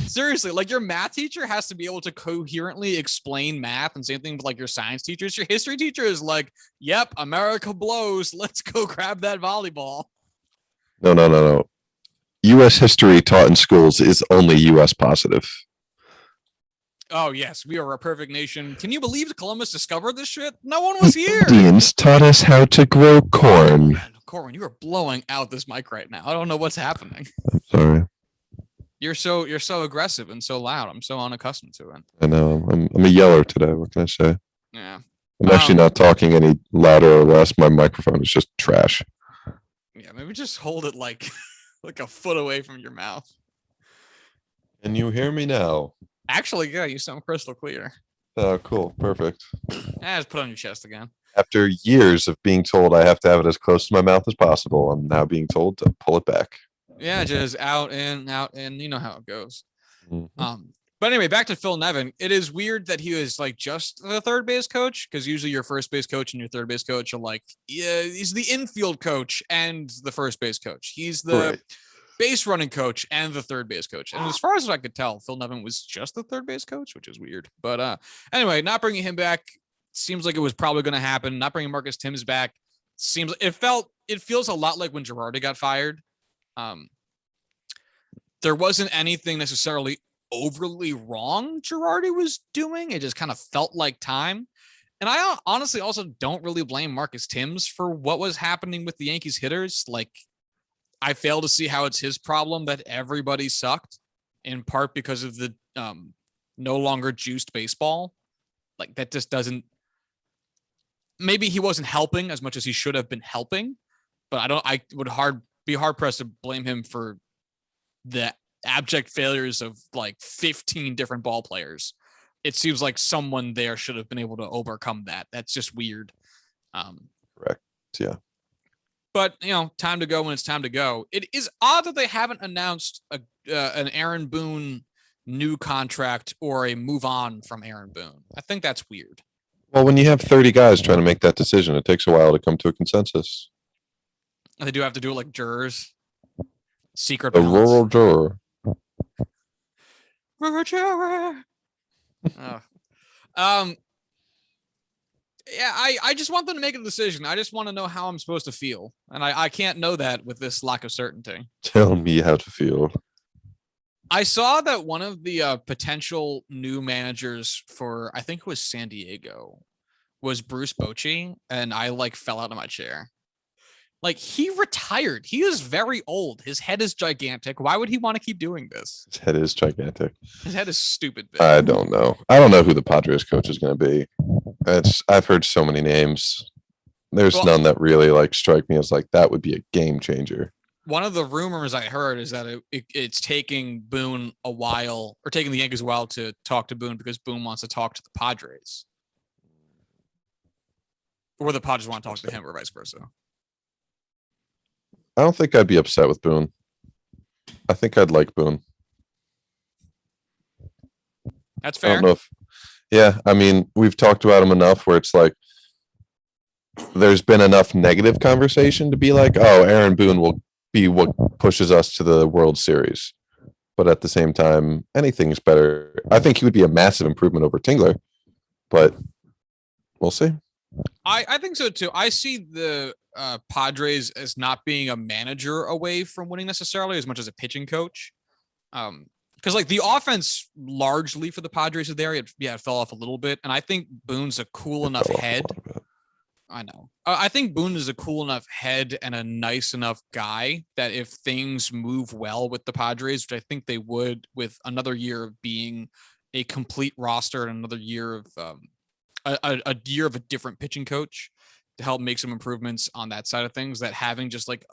Seriously, like your math teacher has to be able to coherently explain math, and same thing with like your science teachers. Your history teacher is like, yep, America blows. Let's go grab that volleyball. No. U.S. history taught in schools is only U.S. positive. Oh, yes, we are a perfect nation. Can you believe Columbus discovered this shit? No one was here. Indians taught us how to grow corn. Man, Corwin, you are blowing out this mic right now. I don't know what's happening. I'm sorry. You're so aggressive and so loud. I'm so unaccustomed to it. I know. I'm a yeller today. What can I say? Yeah. I'm actually not talking any louder or less. My microphone is just trash. Yeah, maybe just hold it like a foot away from your mouth. Can you hear me now? Actually, yeah, you sound crystal clear. Oh, cool. Perfect. Just put it on your chest again. After years of being told I have to have it as close to my mouth as possible, I'm now being told to pull it back. Yeah, just out in. You know how it goes. Mm-hmm. But anyway, back to Phil Nevin. It is weird that he was like just the third base coach, because usually your first base coach and your third base coach are like, yeah, he's the infield coach and the first base coach. He's the base running coach and the third base coach. And as far as I could tell, Phil Nevin was just the third base coach, which is weird. But anyway, not bringing him back seems like it was probably going to happen. Not bringing Marcus Timms back seems it feels a lot like when Girardi got fired. There wasn't anything necessarily overly wrong Girardi was doing. It just kind of felt like time. And I honestly also don't really blame Marcus Timms for what was happening with the Yankees hitters. Like, I fail to see how it's his problem that everybody sucked, in part because of the no longer juiced baseball. Like, that just doesn't. Maybe he wasn't helping as much as he should have been helping, but I would be hard pressed to blame him for the abject failures of like 15 different ball players. It seems like someone there should have been able to overcome that. That's just weird. Correct. Yeah. But, time to go when it's time to go. It is odd that they haven't announced an Aaron Boone new contract or a move on from Aaron Boone. I think that's weird. Well, when you have 30 guys trying to make that decision, it takes a while to come to a consensus. And they do have to do it like jurors. Secret A ballots. rural juror. Rural juror. Yeah, I just want them to make a decision. I just want to know how I'm supposed to feel. And I can't know that with this lack of certainty. Tell me how to feel. I saw that one of the potential new managers for, I think it was San Diego, was Bruce Bochy. And I fell out of my chair. Like, he retired. He is very old. His head is gigantic. Why would he want to keep doing this? His head is gigantic. His head is stupid big. I don't know. I don't know who the Padres coach is going to be. I've heard so many names. There's none that really strike me as that would be a game changer. One of the rumors I heard is that it's taking Boone a while, or taking the Yankees a while to talk to Boone, because Boone wants to talk to the Padres. Or the Padres want to talk to him, or vice versa. I don't think I'd be upset with Boone. I think I'd like Boone. That's fair. I don't know if, yeah, I mean, we've talked about him enough where it's there's been enough negative conversation to be oh, Aaron Boone will be what pushes us to the World Series. but at the same time, anything's better. I think he would be a massive improvement over Tingler, but we'll see. I think so too. I see the Padres as not being a manager away from winning necessarily as much as a pitching coach. Because like the offense largely for the Padres is there. It fell off a little bit. And I think Boone's a cool enough head. I know. I think Boone is a cool enough head and a nice enough guy that if things move well with the Padres, which I think they would with another year of being a complete roster and another year of a year of a different pitching coach to help make some improvements on that side of things, that having just like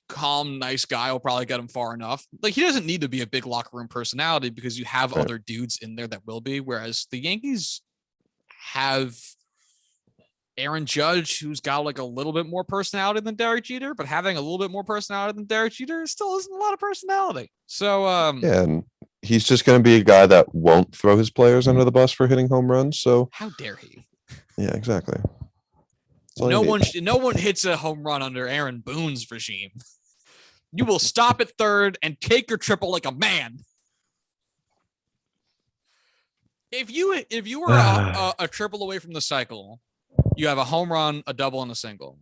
calm, nice guy will probably get him far enough. Like he doesn't need to be a big locker room personality because you have other dudes in there that will be. Whereas the Yankees have Aaron Judge, who's got like a little bit more personality than Derek Jeter, but having a little bit more personality than Derek Jeter still isn't a lot of personality. So and he's just going to be a guy that won't throw his players under the bus for hitting home runs. So how dare he? Yeah, exactly. No one hits a home run under Aaron Boone's regime. You will stop at third and take your triple like a man. If you were a triple away from the cycle, you have a home run, a double, and a single.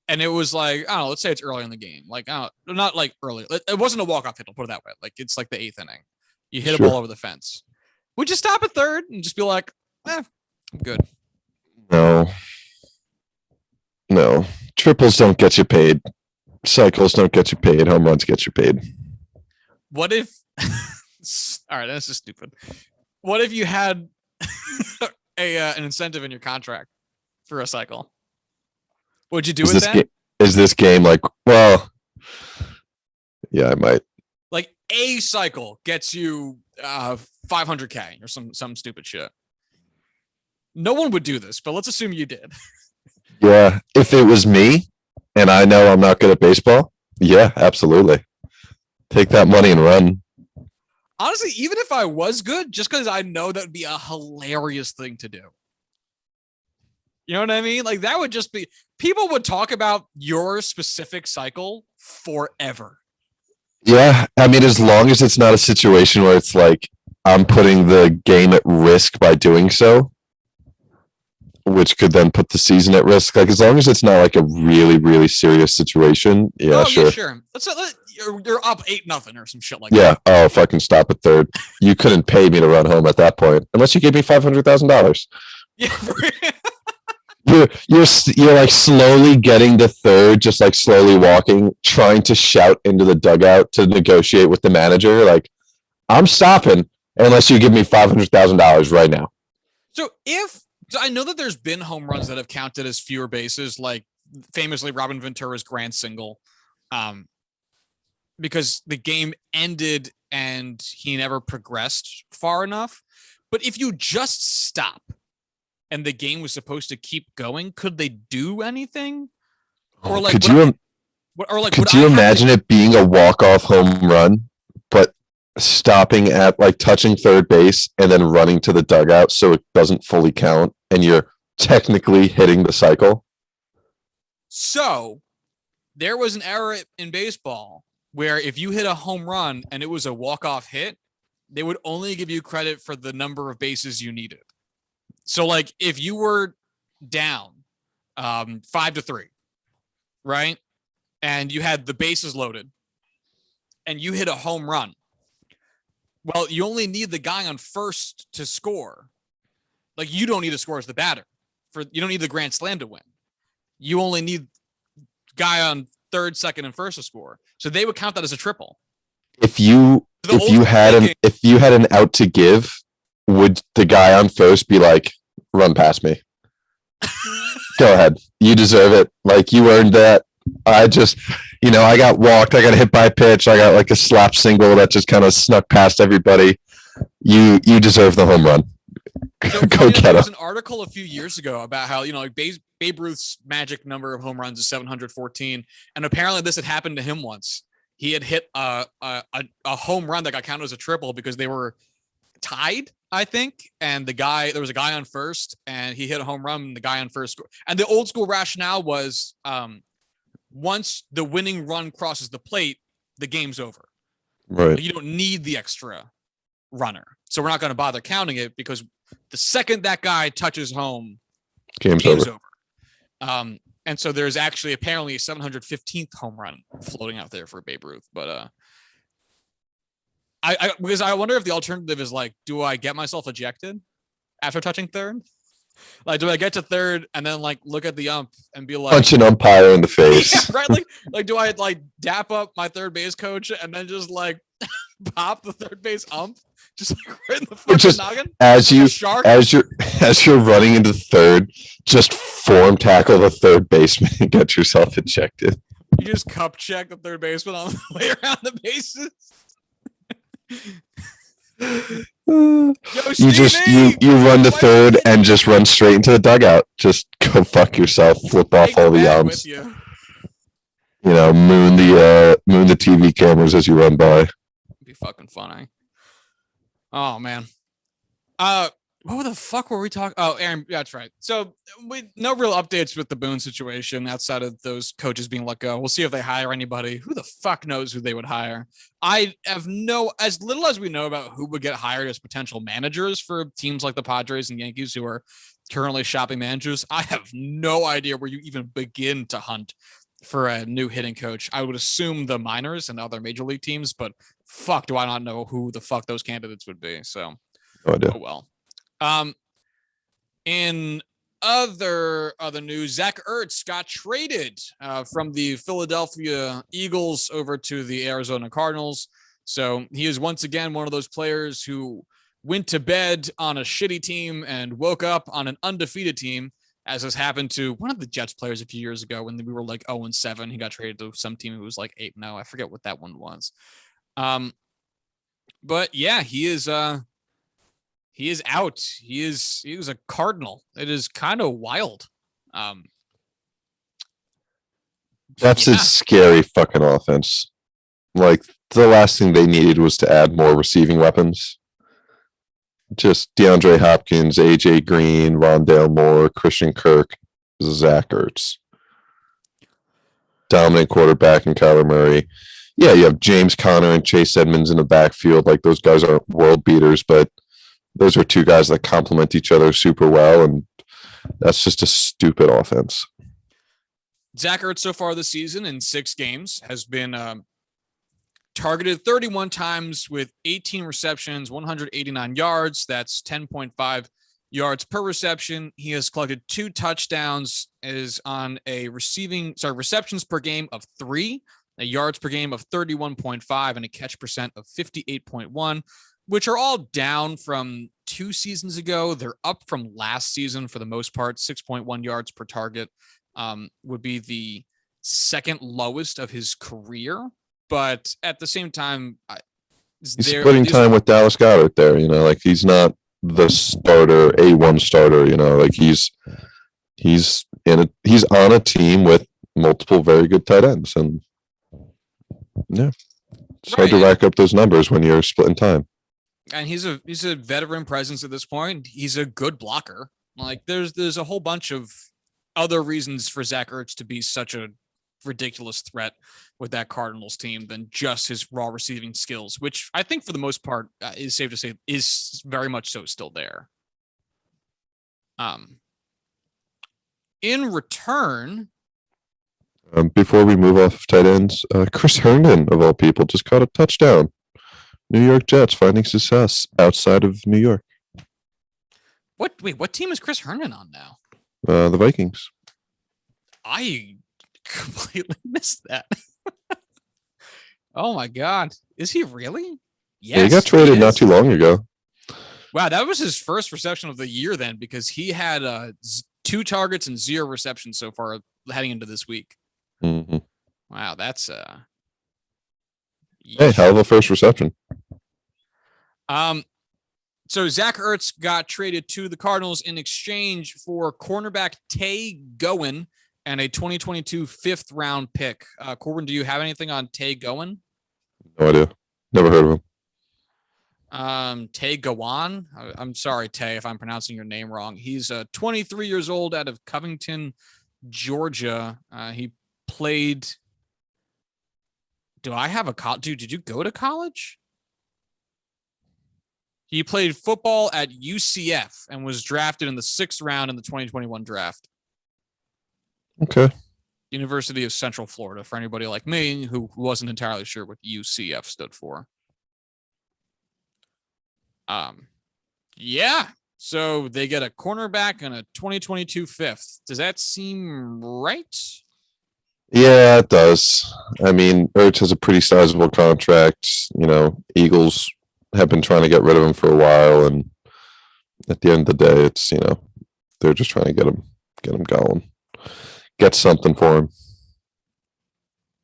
And it was like, I don't know, let's say it's early in the game. Like, not like early. It wasn't a walk-off hit, I'll put it that way. Like, it's like the 8th inning. You hit a ball over the fence. Would you stop at third and just be like, I'm good? No. Triples don't get you paid. Cycles don't get you paid. Home runs get you paid. What if... All right, that's just stupid. What if you had an incentive in your contract for a cycle? What'd you do with that? Is this game like, well, yeah, I might. Like a cycle gets you $500K or some stupid shit. No one would do this, but let's assume you did. Yeah, if it was me and I know I'm not good at baseball, yeah, absolutely. Take that money and run. Honestly, even if I was good, just because I know that would be a hilarious thing to do. You know what I mean? Like that would just be, people would talk about your specific cycle forever. Yeah. I mean, as long as it's not a situation where it's like, I'm putting the game at risk by doing so, which could then put the season at risk. Like as long as it's not like a really, really serious situation. Yeah, sure. Yeah, sure. You're up 8-0 or some shit like that. Yeah. Oh, fucking stop at third. You couldn't pay me to run home at that point unless you gave me $500,000. Yeah. You're like slowly getting to third, just like slowly walking, trying to shout into the dugout to negotiate with the manager. Like, I'm stopping unless you give me $500,000 right now. So I know that there's been home runs that have counted as fewer bases, like famously Robin Ventura's grand single, because the game ended and he never progressed far enough. But if you just stop and the game was supposed to keep going, could they do anything? Or like, could you imagine it being a walk-off home run, but stopping at like touching third base and then running to the dugout so it doesn't fully count and you're technically hitting the cycle? So there was an era in baseball where if you hit a home run and it was a walk-off hit, they would only give you credit for the number of bases you needed. So like if you were down 5-3, right? And you had the bases loaded and you hit a home run. Well, you only need the guy on first to score. Like you don't need to score as the batter. You don't need the grand slam to win. You only need guy on third, second, and first to score. So they would count that as a triple. If you had an out to give, would the guy on first be like, run past me? Go ahead. You deserve it. Like you earned that. I just, I got walked. I got hit by a pitch. I got like a slap single that just kind of snuck past everybody. You deserve the home run. So, Go get there was him. an article a few years ago about how, like Babe Ruth's magic number of home runs is 714. And apparently this had happened to him once. He had hit a home run that got counted as a triple because they were tied, I think. And there was a guy on first and he hit a home run and the guy on first scored. And the old school rationale was once the winning run crosses the plate, the game's over. Right. You don't need the extra runner. So we're not going to bother counting it because the second that guy touches home, Game's over. And so there's actually apparently a 715th home run floating out there for Babe Ruth. But because I wonder if the alternative is like, do I get myself ejected after touching third? Like, do I get to third and then like look at the ump and be like, punch an umpire in the face? yeah, right? Like, do I like dap up my third base coach and then just like pop the third base ump, just like right in the fucking noggin? As you're running into third, just form tackle the third baseman and get yourself ejected. You just cup check the third baseman on the way around the bases. Yo, you run to third and just run straight into the dugout. Just go fuck yourself. Flip off all the umps. You know, moon the TV cameras as you run by. It'd be fucking funny. Oh man. What the fuck were we talking? Oh, Aaron, yeah, that's right. So no real updates with the Boone situation outside of those coaches being let go. We'll see if they hire anybody. Who the fuck knows who they would hire? I have as little as we know about who would get hired as potential managers for teams like the Padres and Yankees who are currently shopping managers. I have no idea where you even begin to hunt for a new hitting coach. I would assume the minors and other major league teams, but fuck, do I not know who the fuck those candidates would be? So, oh well. In other news, Zach Ertz got traded from the Philadelphia Eagles over to the Arizona Cardinals. So he is once again one of those players who went to bed on a shitty team and woke up on an undefeated team, as has happened to one of the Jets players a few years ago when we were like 0-7. He got traded to some team who was like 8-0. I forget what that one was. But yeah, he is out. He is a Cardinal. It is kind of wild. That's a scary fucking offense. Like, the last thing they needed was to add more receiving weapons. Just DeAndre Hopkins, AJ Green, Rondale Moore, Christian Kirk, Zach Ertz. Dominant quarterback and Kyler Murray. Yeah, you have James Conner and Chase Edmonds in the backfield. Like, those guys aren't world beaters, but those are two guys that complement each other super well, and that's just a stupid offense. Zach Ertz so far this season in 6 games has been targeted 31 times with 18 receptions, 189 yards. That's 10.5 yards per reception. He has collected 2 touchdowns, is on a receptions per game of 3, a yards per game of 31.5, and a catch percent of 58.1. which are all down from 2 seasons ago. They're up from last season for the most part. 6.1 yards per target would be the second lowest of his career. But at the same time, he's splitting time with Dallas Goedert there. You know, like, he's not the starter, A1 starter. You know, like he's on a team with multiple very good tight ends, and yeah, it's hard to rack up those numbers when you're splitting time. And he's a veteran presence at this point. He's a good blocker. Like, there's a whole bunch of other reasons for Zach Ertz to be such a ridiculous threat with that Cardinals team than just his raw receiving skills, which I think for the most part is safe to say is very much so still there. In return, before we move off of tight ends, Chris Herndon, of all people, just caught a touchdown. New York Jets finding success outside of New York. What team is Chris Herndon on now? The Vikings. I completely missed that. Oh my God. Is he really? Yes. Yeah, he got traded not too long ago. Wow, that was his first reception of the year then, because he had 2 targets and 0 receptions so far heading into this week. Mm-hmm. Wow, that's hey, hell of a first reception. So Zach Ertz got traded to the Cardinals in exchange for cornerback Tay Gowan and a 2022 5th round pick. Corwin, do you have anything on Tay Gowan? No idea. Never heard of him. Tay Gowan. I'm sorry, Tay, if I'm pronouncing your name wrong. He's 23 years old out of Covington, Georgia. He played Do I have a college? Dude, did you go to college? He played football at UCF and was drafted in the 6th round in the 2021 draft. Okay. University of Central Florida, for anybody like me who wasn't entirely sure what UCF stood for. Yeah. So they get a cornerback and a 2022 5th. Does that seem right? Yeah, it does. I mean, Ertz has a pretty sizable contract. You know, Eagles have been trying to get rid of him for a while, and at the end of the day, it's, you know, they're just trying to get him going, get something for him.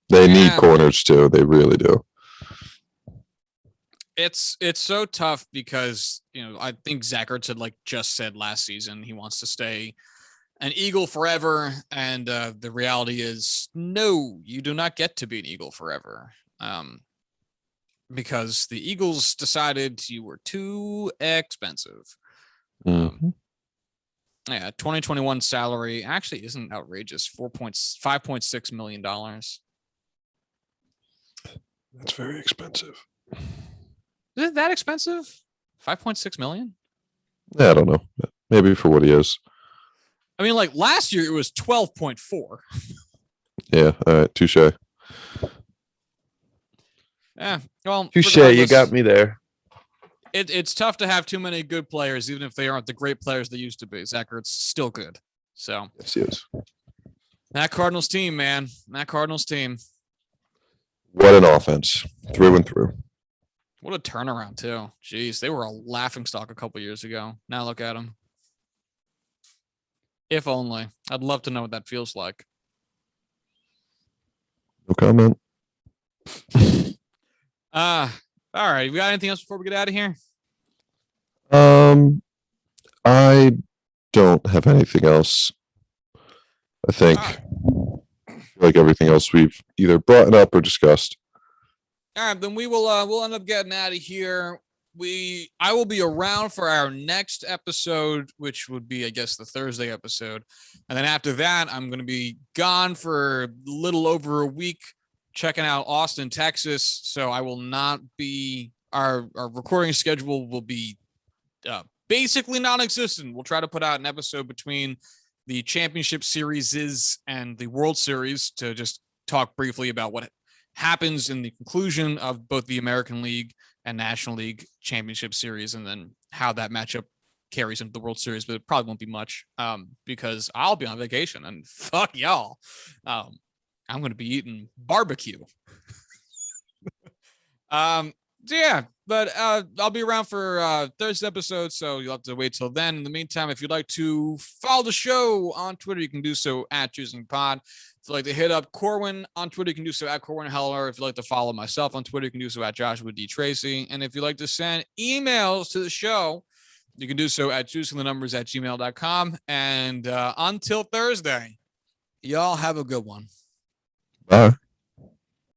They need corners too. They really do. It's so tough because, you know, I think Zach Ertz had just said last season he wants to stay an Eagle forever, and the reality is, no, you do not get to be an Eagle forever, because the Eagles decided you were too expensive. Mm-hmm. Yeah, 2021 salary actually isn't outrageous. $5.6 million. That's very expensive. Is it that expensive? 5.6 million? Yeah, I don't know. Maybe for what he is. I mean, last year it was 12.4. Yeah, all right, touche. Yeah, well, touche. You got me there. It's tough to have too many good players, even if they aren't the great players they used to be. Zach Ertz still good. So yes, he is. That Cardinals team, man. That Cardinals team. What an offense, through and through. What a turnaround too. Jeez, they were a laughingstock a couple years ago. Now look at them. If only. I'd love to know what that feels like. No comment. All right. We got anything else before we get out of here? I don't have anything else. I think like everything else we've either brought up or discussed. All right, then we'll end up getting out of here. I will be around for our next episode, which would be, I guess, the Thursday episode. And then after that, I'm going to be gone for a little over a week, checking out Austin, Texas. So I will not be, our recording schedule will be basically non-existent. We'll try to put out an episode between the championship series and the World Series to just talk briefly about what happens in the conclusion of both the American League and National League championship series, and then how that matchup carries into the World Series. But it probably won't be much because I'll be on vacation and fuck y'all. I'm going to be eating barbecue. So yeah, but I'll be around for Thursday episode, so you'll have to wait till then. In the meantime, if you'd like to follow the show on Twitter, you can do so at ChoosingPod. If you'd like to hit up Corwin on Twitter, you can do so at Corwin Heller. If you'd like to follow myself on Twitter, you can do so at Joshua D. Tracy. And if you'd like to send emails to the show, you can do so at choosingthenumbers@gmail.com. And until Thursday, y'all have a good one. Bye.